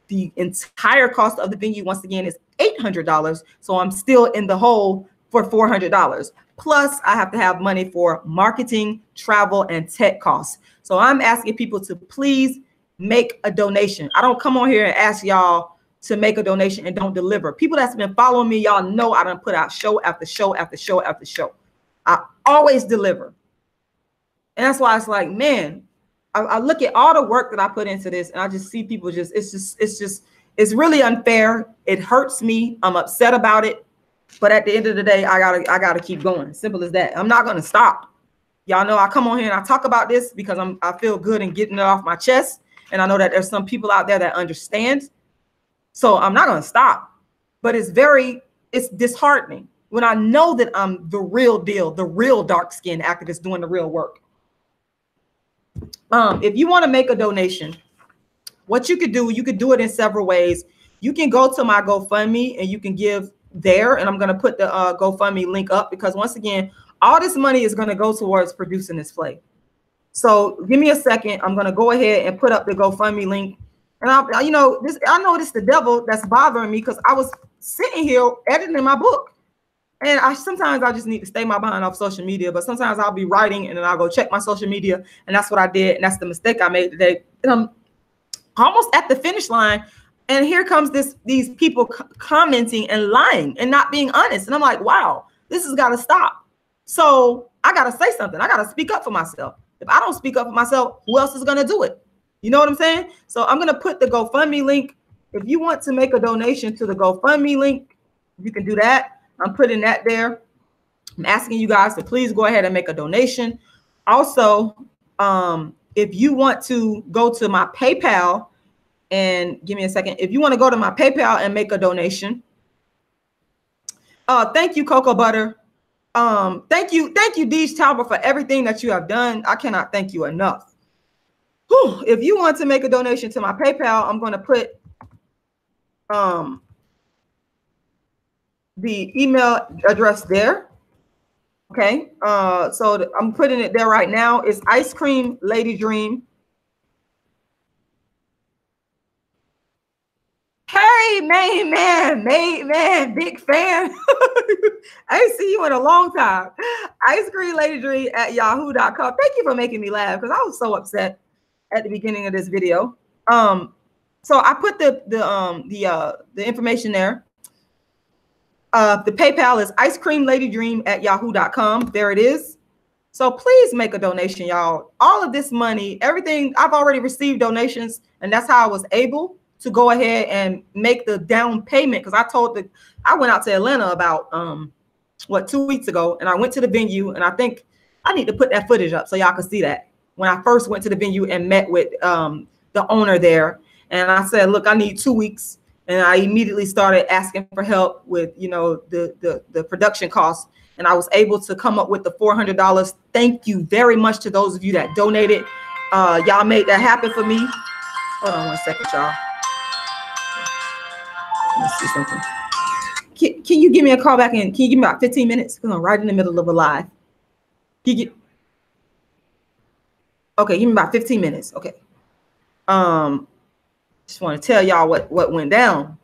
D: The entire cost of the venue, once again, is $800. So I'm still in the hole for $400. Plus, I have to have money for marketing, travel, and tech costs. So I'm asking people to please make a donation. I don't come on here and ask y'all to make a donation and don't deliver. People that's been following me, y'all know I done put out show after show after show after show. I always deliver. And that's why it's like, man, I look at all the work that I put into this and I just see people it's really unfair. It hurts me. I'm upset about it. But at the end of the day, I gotta keep going. Simple as that. I'm not gonna stop. Y'all know I come on here and I talk about this because I feel good in getting it off my chest. And I know that there's some people out there that understand. So I'm not gonna stop. But it's disheartening when I know that I'm the real deal, the real dark-skinned activist doing the real work. If you want to make a donation, what you could do it in several ways. You can go to my GoFundMe and you can give there. And I'm going to put the GoFundMe link up because once again, all this money is going to go towards producing this play. So give me a second. I'm going to go ahead and put up the GoFundMe link. And I know this is the devil that's bothering me because I was sitting here editing my book. And sometimes I just need to stay my behind off social media, but sometimes I'll be writing and then I'll go check my social media. And that's what I did. And that's the mistake I made today. And I'm almost at the finish line. And here comes these people commenting and lying and not being honest. And I'm like, wow, this has got to stop. So I got to say something. I got to speak up for myself. If I don't speak up for myself, who else is going to do it? You know what I'm saying? So I'm going to put the GoFundMe link. If you want to make a donation to the GoFundMe link, you can do that. I'm putting that there. I'm asking you guys to please go ahead and make a donation. Also, if you want to go to my PayPal and give me a second. If you want to go to my PayPal and make a donation. Thank you, Cocoa Butter. Thank you, Deej Talbot, for everything that you have done. I cannot thank you enough. Whew. If you want to make a donation to my PayPal, I'm going to put the email address there. Okay. So I'm putting it there right now. It's Ice Cream Lady Dream. Hey, man, big fan. I ain't see you in a long time. Ice Cream Lady Dream at yahoo.com. Thank you for making me laugh because I was so upset at the beginning of this video. So I put the information there. The PayPal is icecreamladydream at yahoo.com. There it is. So please make a donation, y'all. All of this money, everything, I've already received donations, and that's how I was able to go ahead and make the down payment. Because I went out to Atlanta about 2 weeks ago, and I went to the venue, and I think I need to put that footage up so y'all can see that. When I first went to the venue and met with the owner there, and I said, look, I need 2 weeks. And I immediately started asking for help with, the production costs. And I was able to come up with the $400. Thank you very much to those of you that donated. Y'all made that happen for me. Hold on 1 second, y'all. Let me see something. Can you give me a call back in? Can you give me about 15 minutes? Because I'm right in the middle of a live. Okay, give me about 15 minutes. Okay. Just want to tell y'all what went down.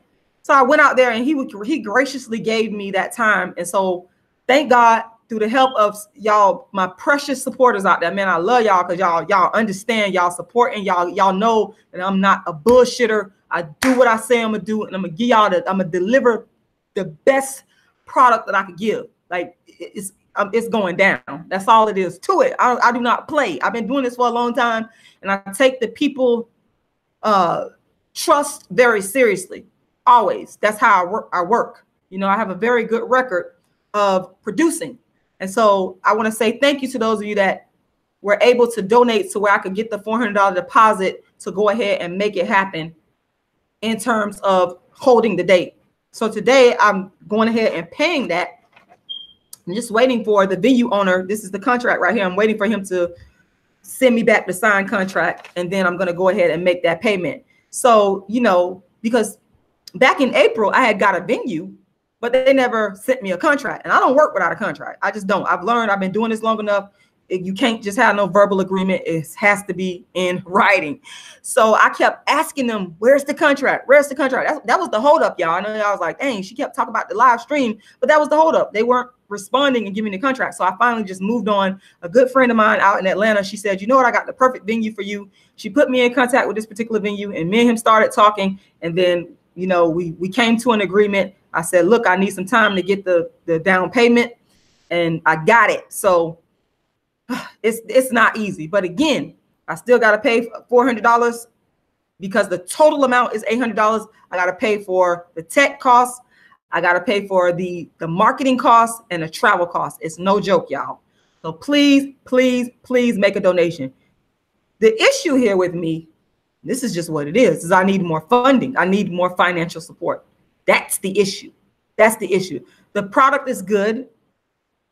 D: So I went out there and he graciously gave me that time. And so thank God through the help of y'all, my precious supporters out there, man, I love y'all because y'all understand, y'all supporting, y'all know that I'm not a bullshitter. I do what I say I'm gonna do, and I'm gonna deliver the best product that I could give. Like it's going down. That's all it is to it. I do not play. I've been doing this for a long time, and I take the people trust very seriously. Always. That's how I work. You know, I have a very good record of producing. And so I want to say thank you to those of you that were able to donate to where I could get the $400 deposit to go ahead and make it happen in terms of holding the date. So today I'm going ahead and paying that. I'm just waiting for the venue owner. This is the contract right here. I'm waiting for him to send me back the signed contract, and then I'm going to go ahead and make that payment. So, you know, because back in April, I had got a venue, but they never sent me a contract. And I don't work without a contract. I just don't. I've learned, I've been doing this long enough. You can't just have no verbal agreement. It has to be in writing. So I kept asking them, where's the contract? Where's the contract? That was the holdup, y'all. I know I was like, dang, she kept talking about the live stream, but that was the holdup. They weren't responding and giving the contract. So I finally just moved on. A good friend of mine out in Atlanta, she said, you know what? I got the perfect venue for you. She put me in contact with this particular venue, and me and him started talking. And then, you know, we came to an agreement. I said, look, I need some time to get the down payment, and I got it. So it's not easy, but again, I still got to pay $400 because the total amount is $800. I got to pay for the tech costs. I got to pay for the marketing costs and the travel costs. It's no joke, y'all. So please, please, please make a donation. The issue here with me, this is just what it is I need more funding. I need more financial support. That's the issue. That's the issue. The product is good.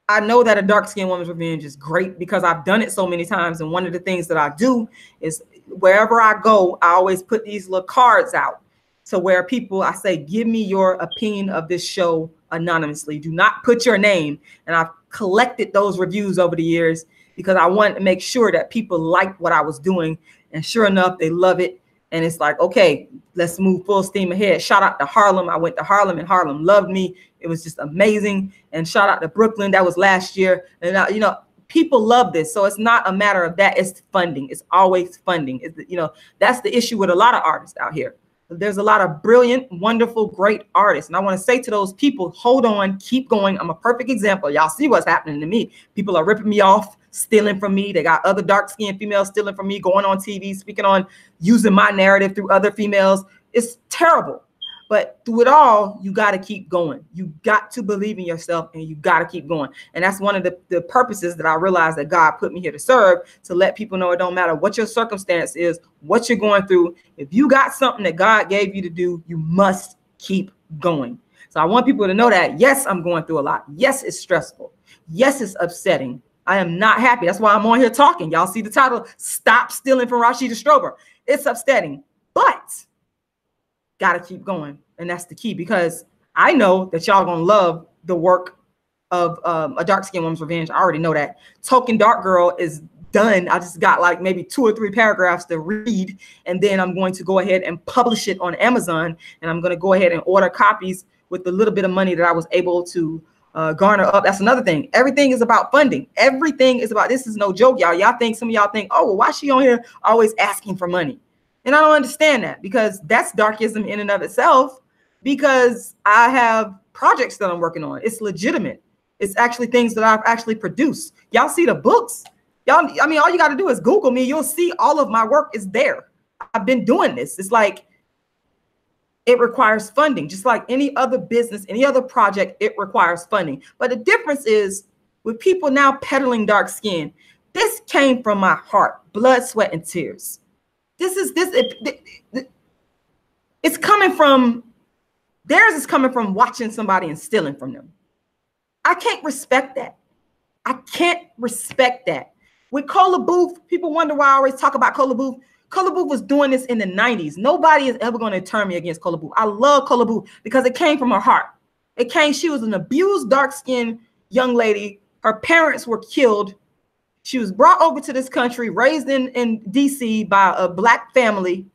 D: I know that a dark-skinned woman's revenge is great because I've done it so many times. And one of the things that I do is wherever I go, I always put these little cards out. So where people, I say, give me your opinion of this show anonymously. Do not put your name. And I've collected those reviews over the years because I wanted to make sure that people liked what I was doing. And sure enough, they love it. And it's like, okay, let's move full steam ahead. Shout out to Harlem. I went to Harlem, and Harlem loved me. It was just amazing. And shout out to Brooklyn. That was last year. And, you know, people love this. So it's not a matter of that. It's funding. It's always funding. You know, that's the issue with a lot of artists out here. There's a lot of brilliant, wonderful, great artists. And I want to say to those people, hold on, keep going. I'm a perfect example. Y'all see what's happening to me. People are ripping me off, stealing from me. They got other dark-skinned females stealing from me, going on TV, speaking on, using my narrative through other females. It's terrible. But through it all, you got to keep going. You got to believe in yourself, and you got to keep going. And that's one of the purposes that I realized that God put me here to serve, to let people know it don't matter what your circumstance is, what you're going through. If you got something that God gave you to do, you must keep going. So I want people to know that, yes, I'm going through a lot. Yes, it's stressful. Yes, it's upsetting. I am not happy. That's why I'm on here talking. Y'all see the title, Stop Stealing from Rashida Strober. It's upsetting, but got to keep going. And that's the key, because I know that y'all going to love the work of A Dark-Skinned Woman's Revenge. I already know that. Token Dark Girl is done. I just got like maybe 2 or 3 paragraphs to read, and then I'm going to go ahead and publish it on Amazon, and I'm going to go ahead and order copies with the little bit of money that I was able to garner up. That's another thing. Everything is about funding. Everything is about, this is no joke, y'all. Y'all think, some of y'all think, oh, well, why is she on here always asking for money? And I don't understand that, because that's darkism in and of itself, because I have projects that I'm working on. It's legitimate. It's actually things that I've actually produced. Y'all see the books. Y'all, I mean, all you got to do is Google me. You'll see all of my work is there. I've been doing this. It's like, it requires funding, just like any other business, any other project, it requires funding. But the difference is with people now peddling dark skin, this came from my heart, blood, sweat, and tears. It's coming from, theirs is coming from watching somebody and stealing from them. I can't respect that. I can't respect that. With Cola Booth, people wonder why I always talk about Cola Booth. Cola Booth was doing this in the 90s. Nobody is ever going to turn me against Cola Booth. I love Cola Booth because it came from her heart. She was an abused, dark-skinned young lady. Her parents were killed. She was brought over to this country, raised in DC by a Black family,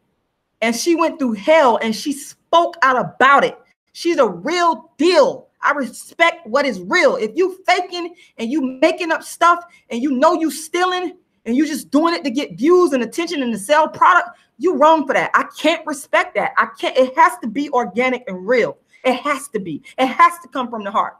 D: and she went through hell, and she spoke out about it. She's a real deal. I respect what is real. If you faking and you making up stuff and you know you stealing and you just doing it to get views and attention and to sell product, you wrong for that. I can't respect that. I can't. It has to be organic and real. It has to be. It has to come from the heart.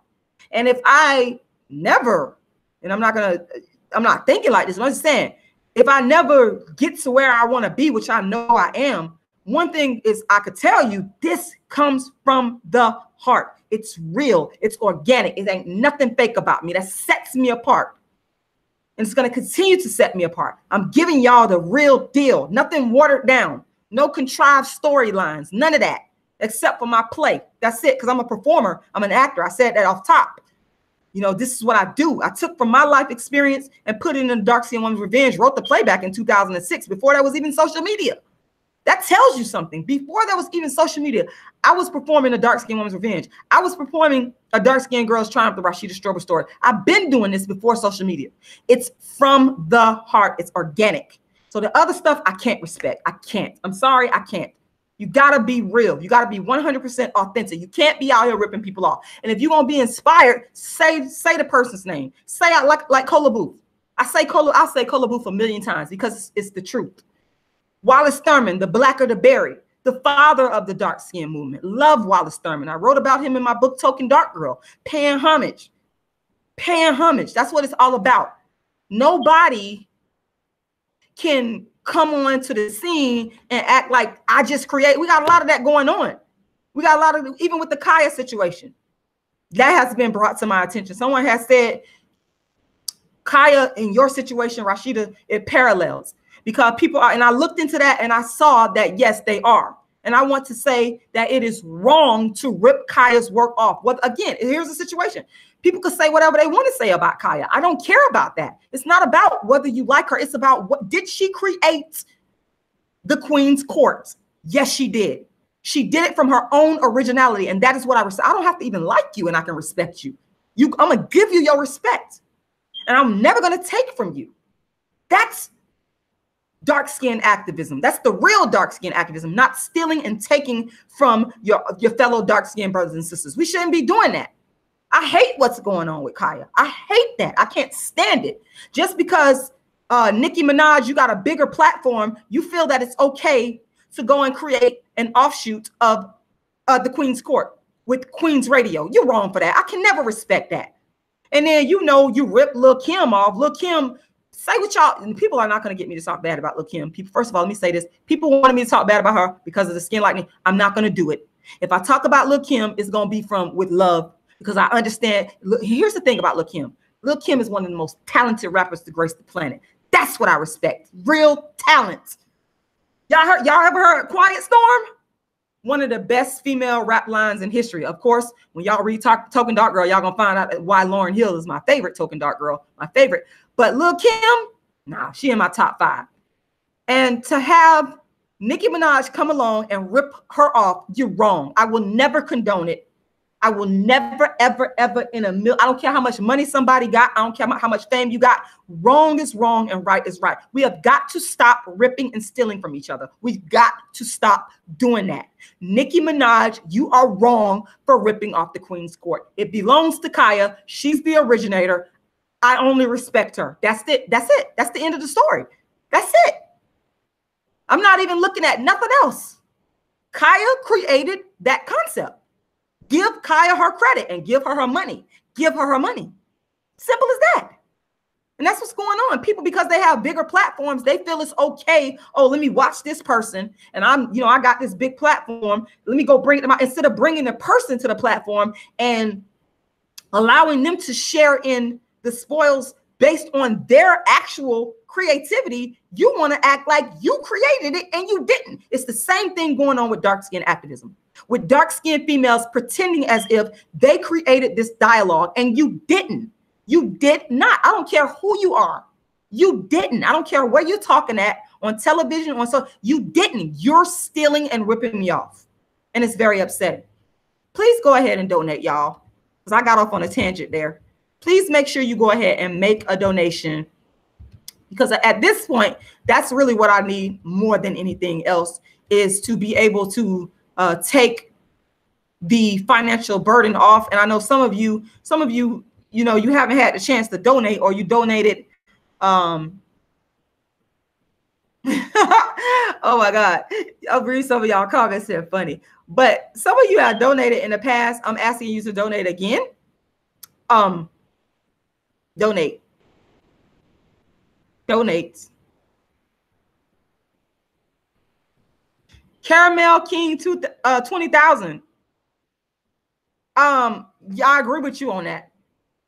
D: And if I never, and I'm not thinking like this, but I'm just saying, if I never get to where I want to be, which I know I am, one thing is I could tell you, this comes from the heart. It's real. It's organic. It ain't nothing fake about me. That sets me apart. And it's going to continue to set me apart. I'm giving y'all the real deal. Nothing watered down. No contrived storylines. None of that. Except for my play. That's it. Because I'm a performer. I'm an actor. I said that off top. You know, this is what I do. I took from my life experience and put it in Dark Skin Woman's Revenge. Wrote the Playback in 2006 before there was even social media. That tells you something. Before there was even social media, I was performing a Dark Skin Woman's Revenge. I was performing a Dark Skin Girl's Triumph, the Rashida Strober story. I've been doing this before social media. It's from the heart. It's organic. So the other stuff I can't respect. I can't. I'm sorry, I can't. You got to be real. You got to be 100% authentic. You can't be out here ripping people off. And if you're going to be inspired, say the person's name. Say I like Cola Booth. I'll say Cola Booth a million times because it's the truth. Wallace Thurman, the blacker the berry, the father of the dark skin movement. Love Wallace Thurman. I wrote about him in my book, Token Dark Girl. Paying homage. Paying homage. That's what it's all about. Nobody can come on to the scene and act like I just create. We got a lot of that going on. We got a lot of, even with the Kaya situation, that has been brought to my attention. Someone has said, Kaya, in your situation, Rashida, it parallels. Because people are, and I looked into that and I saw that, yes, they are. And I want to say that it is wrong to rip Kaya's work off. Well, again, here's the situation. People can say whatever they want to say about Kaya. I don't care about that. It's not about whether you like her. It's about what did she create the Queen's Court? Yes, she did. She did it from her own originality. And that is what I respect. I don't have to even like you and I can respect you. I'm going to give you your respect. And I'm never going to take from you. That's dark skin activism. That's the real dark skin activism, not stealing and taking from your fellow dark skin brothers and sisters. We shouldn't be doing that. I hate what's going on with Kaya. I hate that. I can't stand it. Just because Nicki Minaj, you got a bigger platform, you feel that it's okay to go and create an offshoot of the Queen's Court with Queen's Radio. You're wrong for that. I can never respect that. And then, you know, you rip Lil' Kim off. Lil' Kim, say what y'all, and people are not going to get me to talk bad about Lil' Kim. People, first of all, let me say this. People wanted me to talk bad about her because of the skin lightening. I'm not going to do it. If I talk about Lil' Kim, it's going to be with love because I understand. Look, here's the thing about Lil' Kim. Lil' Kim is one of the most talented rappers to grace the planet. That's what I respect. Real talent. Y'all ever heard Quiet Storm? One of the best female rap lines in history. Of course, when y'all read Token Dark Girl, y'all gonna find out why Lauryn Hill is my favorite Token Dark Girl, my favorite. But Lil' Kim, nah, she in my top 5. And to have Nicki Minaj come along and rip her off, you're wrong. I will never condone it. I will never, ever, ever in a million. I don't care how much money somebody got. I don't care how much fame you got. Wrong is wrong and right is right. We have got to stop ripping and stealing from each other. We've got to stop doing that. Nicki Minaj, you are wrong for ripping off the Queen's Court. It belongs to Kaya. She's the originator. I only respect her. That's it. That's it. That's the end of the story. That's it. I'm not even looking at nothing else. Kaya created that concept. Give Kaya her credit and give her her money. Give her her money. Simple as that. And that's what's going on. People, because they have bigger platforms, they feel it's okay. Oh, let me watch this person. And I got this big platform. Let me go bring them out. Instead of bringing the person to the platform and allowing them to share in the spoils based on their actual creativity, you want to act like you created it and you didn't. It's the same thing going on with dark skin activism. With dark-skinned females pretending as if they created this dialogue and you didn't. You did not. I don't care who you are. You didn't. I don't care where you're talking at on television, so you didn't. You're stealing and ripping me off. And it's very upsetting. Please go ahead and donate, y'all, because I got off on a tangent there. Please make sure you go ahead and make a donation, because at this point, that's really what I need more than anything else, is to be able to take the financial burden off. And I know some of you, you haven't had the chance to donate, or you donated. Oh my God. I'll read some of y'all comments here. Funny. But some of you have donated in the past. I'm asking you to donate again. Donate. Caramel King 20,000. Yeah, I agree with you on that.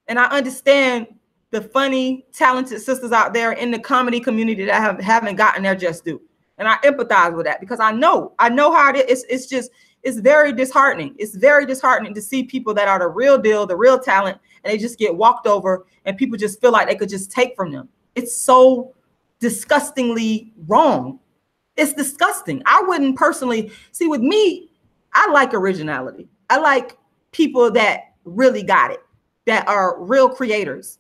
D: And I understand the funny, talented sisters out there in the comedy community that haven't gotten their just due. And I empathize with that because I know how it is. It's very disheartening. It's very disheartening to see people that are the real deal, the real talent, and they just get walked over and people just feel like they could just take from them. It's so disgustingly wrong. It's disgusting. I wouldn't personally see with me. I like originality. I like people that really got it, that are real creators.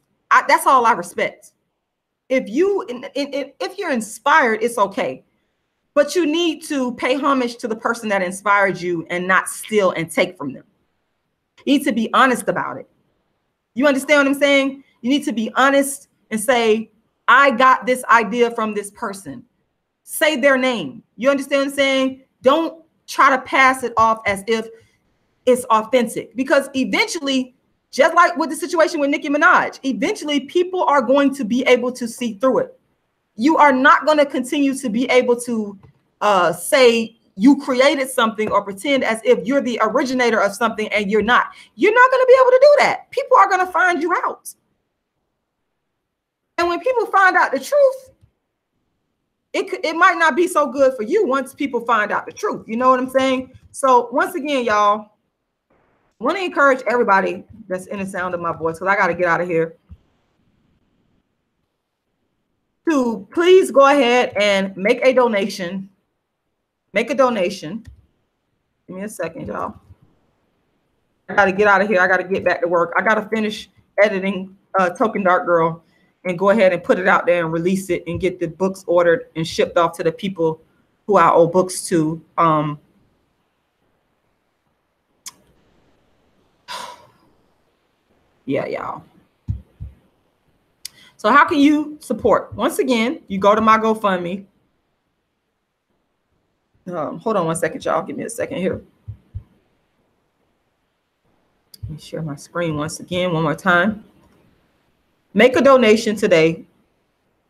D: That's all I respect. If you're inspired, it's okay. But you need to pay homage to the person that inspired you and not steal and take from them. You need to be honest about it. You understand what I'm saying? You need to be honest and say, I got this idea from this person. Say their name. You understand what I'm saying? Don't try to pass it off as if it's authentic, because eventually, just like with the situation with Nicki Minaj, eventually people are going to be able to see through it. You are not going to continue to be able to say you created something or pretend as if you're the originator of something and you're not. You're not going to be able to do that. People are going to find you out. And when people find out the truth, it might not be so good for you once people find out the truth. You know what I'm saying? So once again, y'all, I want to encourage everybody that's in the sound of my voice, because I got to get out of here, to please go ahead and make a donation. Make a donation. Give me a second, y'all. I got to get out of here. I got to get back to work. I got to finish editing Token Dark Girl and go ahead and put it out there and release it and get the books ordered and shipped off to the people who I owe books to. Yeah, y'all. So how can you support? Once again, you go to my GoFundMe. Hold on one second, y'all. Give me a second here. Let me share my screen once again, one more time. Make a donation today.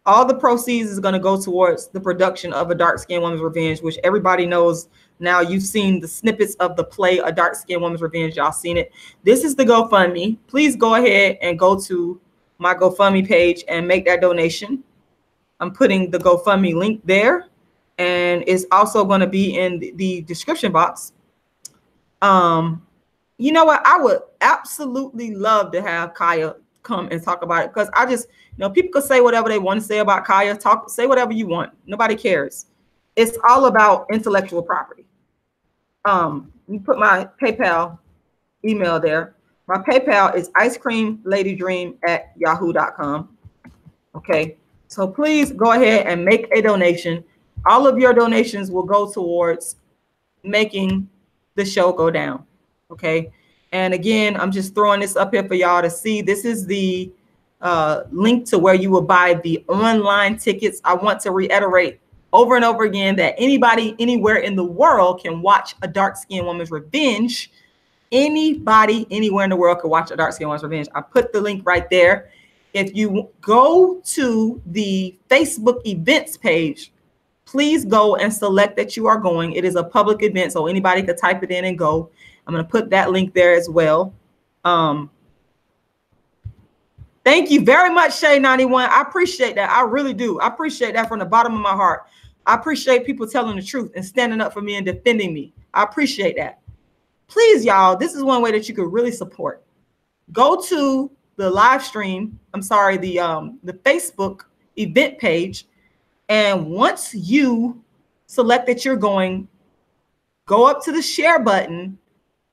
D: All the proceeds is going to go towards the production of A Dark Skinned Woman's Revenge, which everybody knows now. You've seen the snippets of the play A Dark Skinned Woman's Revenge. Y'all seen it. This is the GoFundMe. Please go ahead and go to my GoFundMe page and make that donation. I'm putting the GoFundMe link there, and it's also going to be in the description box. You know what? I would absolutely love to have Kaya come and talk about it, because I just, people could say whatever they want to say about Kaya. Say whatever you want. Nobody cares. It's all about intellectual property. You put my PayPal email there. My PayPal is icecreamladydream@yahoo.com. Okay, so please go ahead and make a donation. All of your donations will go towards making the show go down. Okay, and again, I'm just throwing this up here for y'all to see. This is the link to where you will buy the online tickets. I want to reiterate over and over again that anybody anywhere in the world can watch A Dark Skinned Woman's Revenge. Anybody anywhere in the world can watch A Dark Skinned Woman's Revenge. I put the link right there. If you go to the Facebook events page, please go and select that you are going. It is a public event, so anybody could type it in and go. I'm going to put that link there as well. Thank you very much, Shay91. I appreciate that. I really do. I appreciate that from the bottom of my heart. I appreciate people telling the truth and standing up for me and defending me. I appreciate that. Please, y'all, this is one way that you could really support. Go to the live stream. I'm sorry, the Facebook event page. And once you select that you're going, go up to the share button,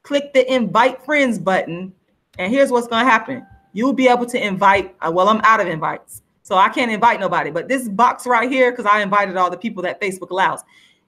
D: click the invite friends button. And here's what's going to happen. You'll be able to invite. Well, I'm out of invites, so I can't invite nobody. But this box right here, because I invited all the people that Facebook allows.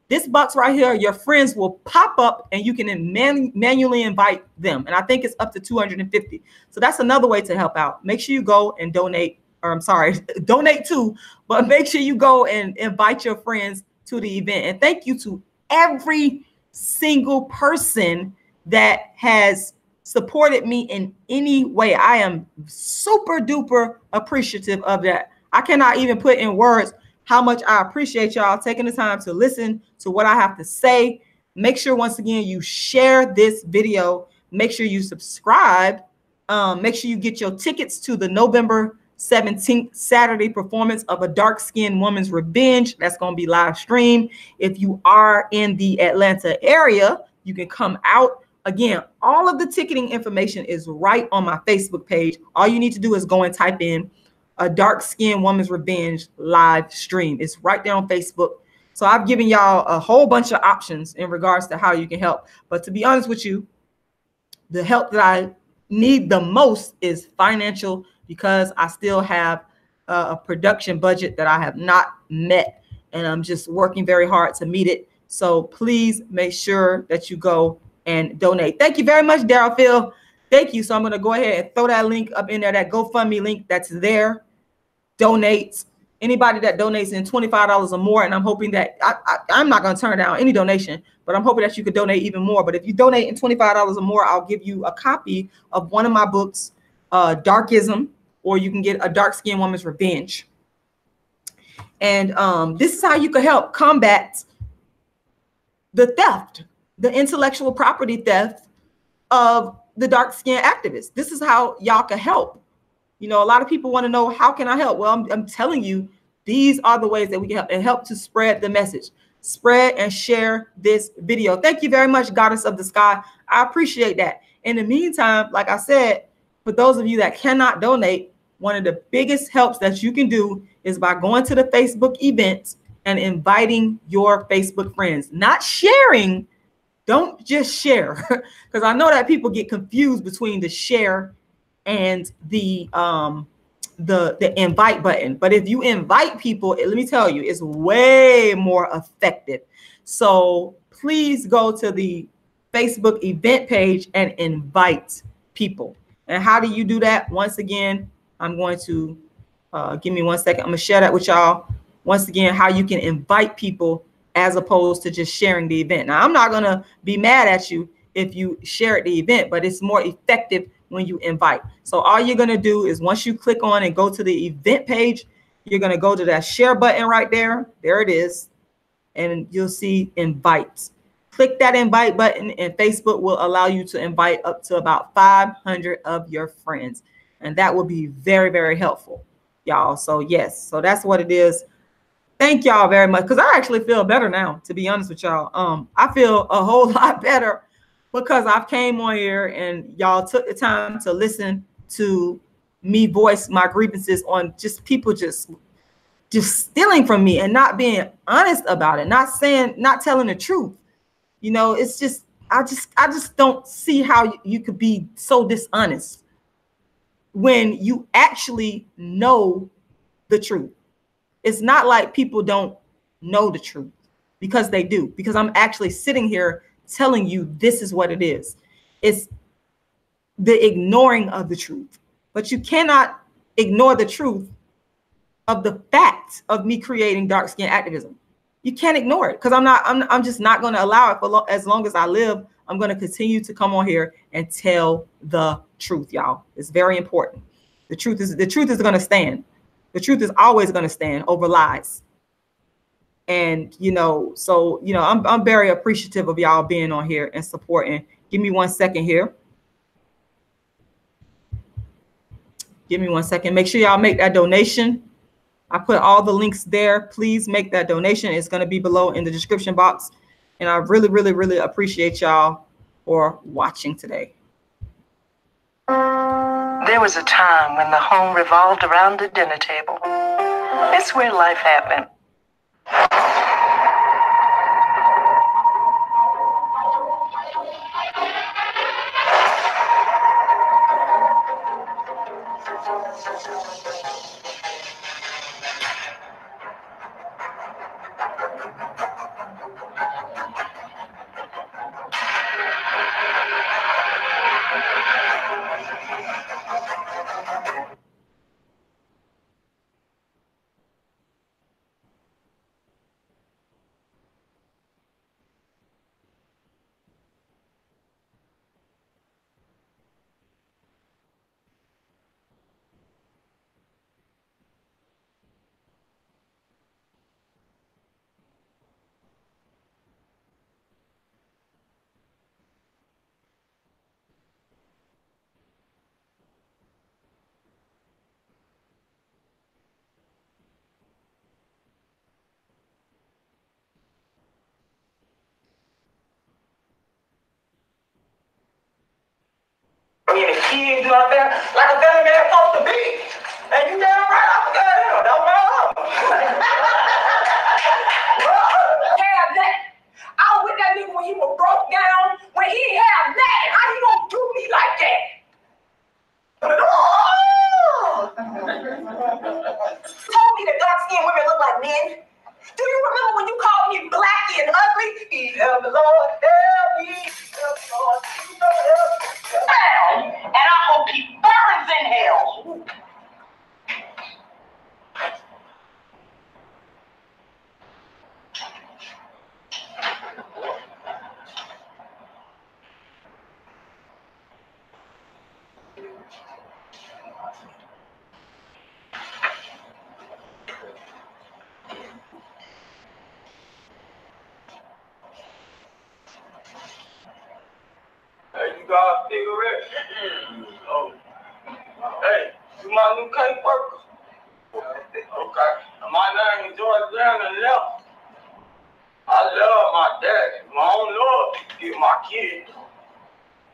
D: This box right here, your friends will pop up and you can manually invite them. And I think it's up to 250. So that's another way to help out. Make sure you go and donate, or I'm sorry, donate too, but make sure you go and invite your friends to the event. And thank you to every single person that has supported me in any way. I am super duper appreciative of that. I cannot even put in words how much I appreciate y'all taking the time to listen to what I have to say. Make sure, once again, you share this video. Make sure you subscribe. Make sure you get your tickets to the November 17th Saturday performance of A Dark-Skinned Woman's Revenge. That's going to be live stream. If you are in the Atlanta area, you can come out. Again, all of the ticketing information is right on my Facebook page. All you need to do is go and type in A Dark-Skinned Woman's Revenge live stream. It's right there on Facebook. So I've given y'all a whole bunch of options in regards to how you can help. But to be honest with you, the help that I need the most is financial, because I still have a production budget that I have not met, and I'm just working very hard to meet it. So please make sure that you go and donate. Thank you very much, Daryl Phil. Thank you. So I'm going to go ahead and throw that link up in there, that GoFundMe link that's there. Donate. Anybody that donates in $25 or more, and I'm hoping that I'm not going to turn down any donation, but I'm hoping that you could donate even more. But if you donate in $25 or more, I'll give you a copy of one of my books, Darkism, or you can get A Dark-Skinned Woman's Revenge. And this is how you can help combat the theft, the intellectual property theft of the dark-skinned activists. This is how y'all can help. You know, a lot of people want to know, how can I help? Well, I'm telling you, these are the ways that we can help, and help to spread the message. Spread and share this video. Thank you very much, Goddess of the Sky. I appreciate that. In the meantime, like I said, for those of you that cannot donate, one of the biggest helps that you can do is by going to the Facebook events and inviting your Facebook friends. Not sharing. Don't just share, because I know that people get confused between the share and the invite button. But if you invite people, let me tell you, it's way more effective. So please go to the Facebook event page and invite people. And how do you do that? Once again, I'm going to give me 1 second. I'm gonna share that with y'all. Once again, how you can invite people as opposed to just sharing the event. Now, I'm not gonna be mad at you if you share the event, but it's more effective when you invite. So all you're gonna do is, once you click on and go to the event page, you're gonna go to that share button right there. There it is. And you'll see invite. Click that invite button, and Facebook will allow you to invite up to about 500 of your friends. And that will be very, very helpful, y'all. So yes, so that's what it is. Thank y'all very much, because I actually feel better now, to be honest with y'all. I feel a whole lot better because I've came on here and y'all took the time to listen to me voice my grievances on just people just stealing from me and not being honest about it, not telling the truth. You know, it's just, I just don't see how you could be so dishonest when you actually know the truth. It's not like people don't know the truth, because they do, because I'm actually sitting here telling you this is what it is. It's the ignoring of the truth. But you cannot ignore the truth of the fact of me creating dark skin activism. You can't ignore it, because I'm just not going to allow it for as long as I live. I'm going to continue to come on here and tell the truth, y'all. It's very important. The truth is going to stand. The truth is always going to stand over lies. And, you know, so, you know, I'm very appreciative of y'all being on here and supporting. Give me 1 second here. Give me 1 second. Make sure y'all make that donation. I put all the links there. Please make that donation. It's going to be below in the description box. And I really, really, really appreciate y'all for watching today.
A: There was a time when the home revolved around the dinner table. It's where life happened.
B: kids out there like a family man supposed to be. And you damn right, I forgot him. That was my
E: Have that. I was with that nigga when he was broke down. When he had that, how you gonna do me like that? Told me that dark-skinned women look like men. Do you remember when you called me blacky and ugly?
B: help me, Lord, help me. Help me, Lord, help me.
E: Hell, and I hope he burns in hell.
B: Hey, you got a cigarette? Oh. Hey, you my new cake worker? Okay. My name is Georgiana Left. I love my daddy. I don't love to get my kids.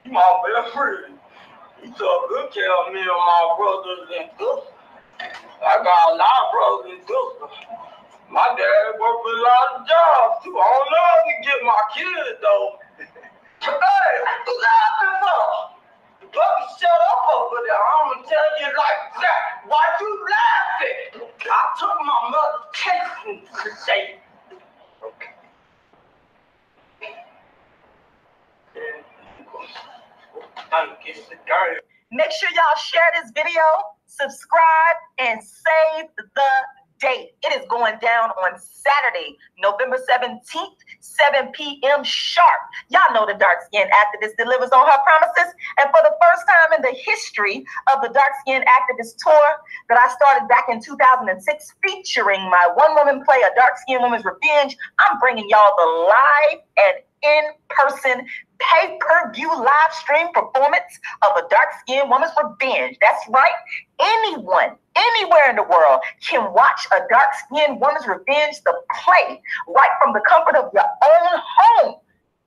B: He my best friend. He took good care of me and my brothers and sisters. I got a lot of brothers and sisters. My dad worked a lot of jobs too. I don't love to get my kids though. Hey, what you laughing for? You better shut up over there. I'm gonna tell you like that. Why you laughing? I took my mother's testing today. Okay.
C: Make sure y'all share this video, subscribe, and save the date. It is going down on Saturday, November 17th, 7 p.m. sharp. Y'all know the dark-skinned activist delivers on her promises. And for the first time in the history of the dark-skinned activist tour that I started back in 2006, featuring my one-woman play, A Dark-Skinned Woman's Revenge, I'm bringing y'all the live and in-person pay-per-view live stream performance of A Dark-Skinned Woman's Revenge. That's right. Anyone, anywhere in the world can watch A Dark-Skinned Woman's Revenge, the play, right from the comfort of your own home.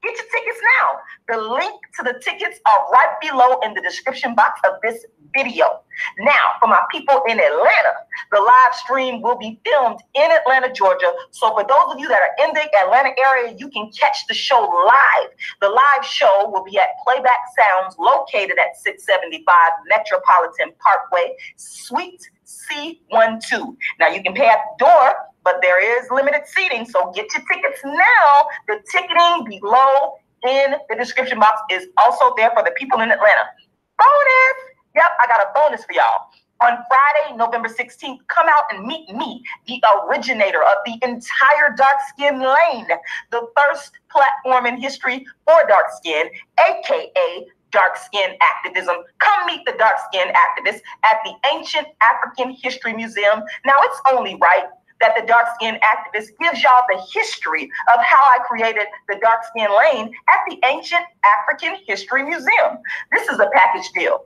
C: Get your tickets now. The link to the tickets are right below in the description box of this video. Now, for my people in Atlanta, the live stream will be filmed in Atlanta, Georgia. So for those of you that are in the Atlanta area, you can catch the show live. The live show will be at Playback Sounds, located at 675 Metropolitan Parkway, Suite C12. Now, you can pay at the door, but there is limited seating, so get your tickets now. The ticketing below in the description box is also there for the people in Atlanta. Bonus! Yep, I got a bonus for y'all. On Friday, November 16th, come out and meet me, the originator of the entire dark skin lane, the first platform in history for dark skin, aka dark skin activism. Come meet the dark skin activists at the Ancient African History Museum. Now, it's only right that the dark skin activist gives y'all the history of how I created the dark skin lane at the Ancient African History Museum. This is a package deal.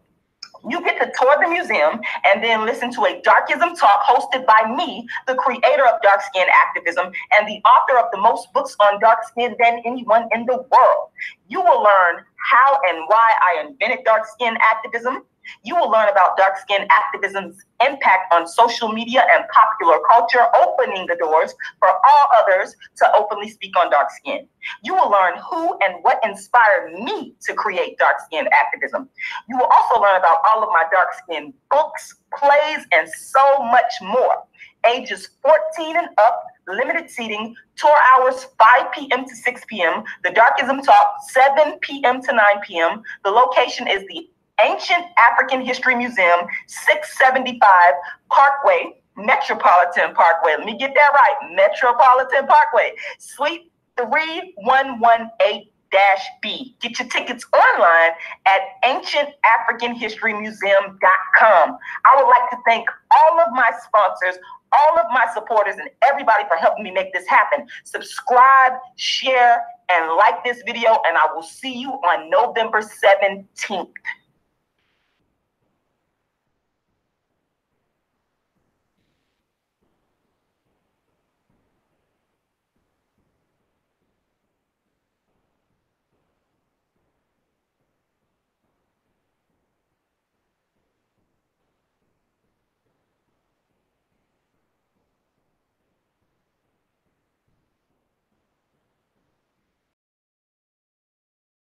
C: You get to tour the museum and then listen to a Darkism Talk hosted by me, the creator of dark skin activism and the author of the most books on dark skin than anyone in the world. You will learn how and why I invented dark skin activism. You will learn about dark skin activism's impact on social media and popular culture, opening the doors for all others to openly speak on dark skin. You will learn who and what inspired me to create dark skin activism. You will also learn about all of my dark skin books, plays, and so much more. Ages 14 and up, limited seating, tour hours 5 p.m. to 6 p.m. The Darkism Talk 7 p.m. to 9 p.m. The location is the Ancient African History Museum, 675 Parkway, Metropolitan Parkway. Let me get that right. Metropolitan Parkway, Suite 3118-B. Get your tickets online at ancientafricanhistorymuseum.com. I would like to thank all of my sponsors, all of my supporters, and everybody for helping me make this happen. Subscribe, share, and like this video, and I will see you on November 17th.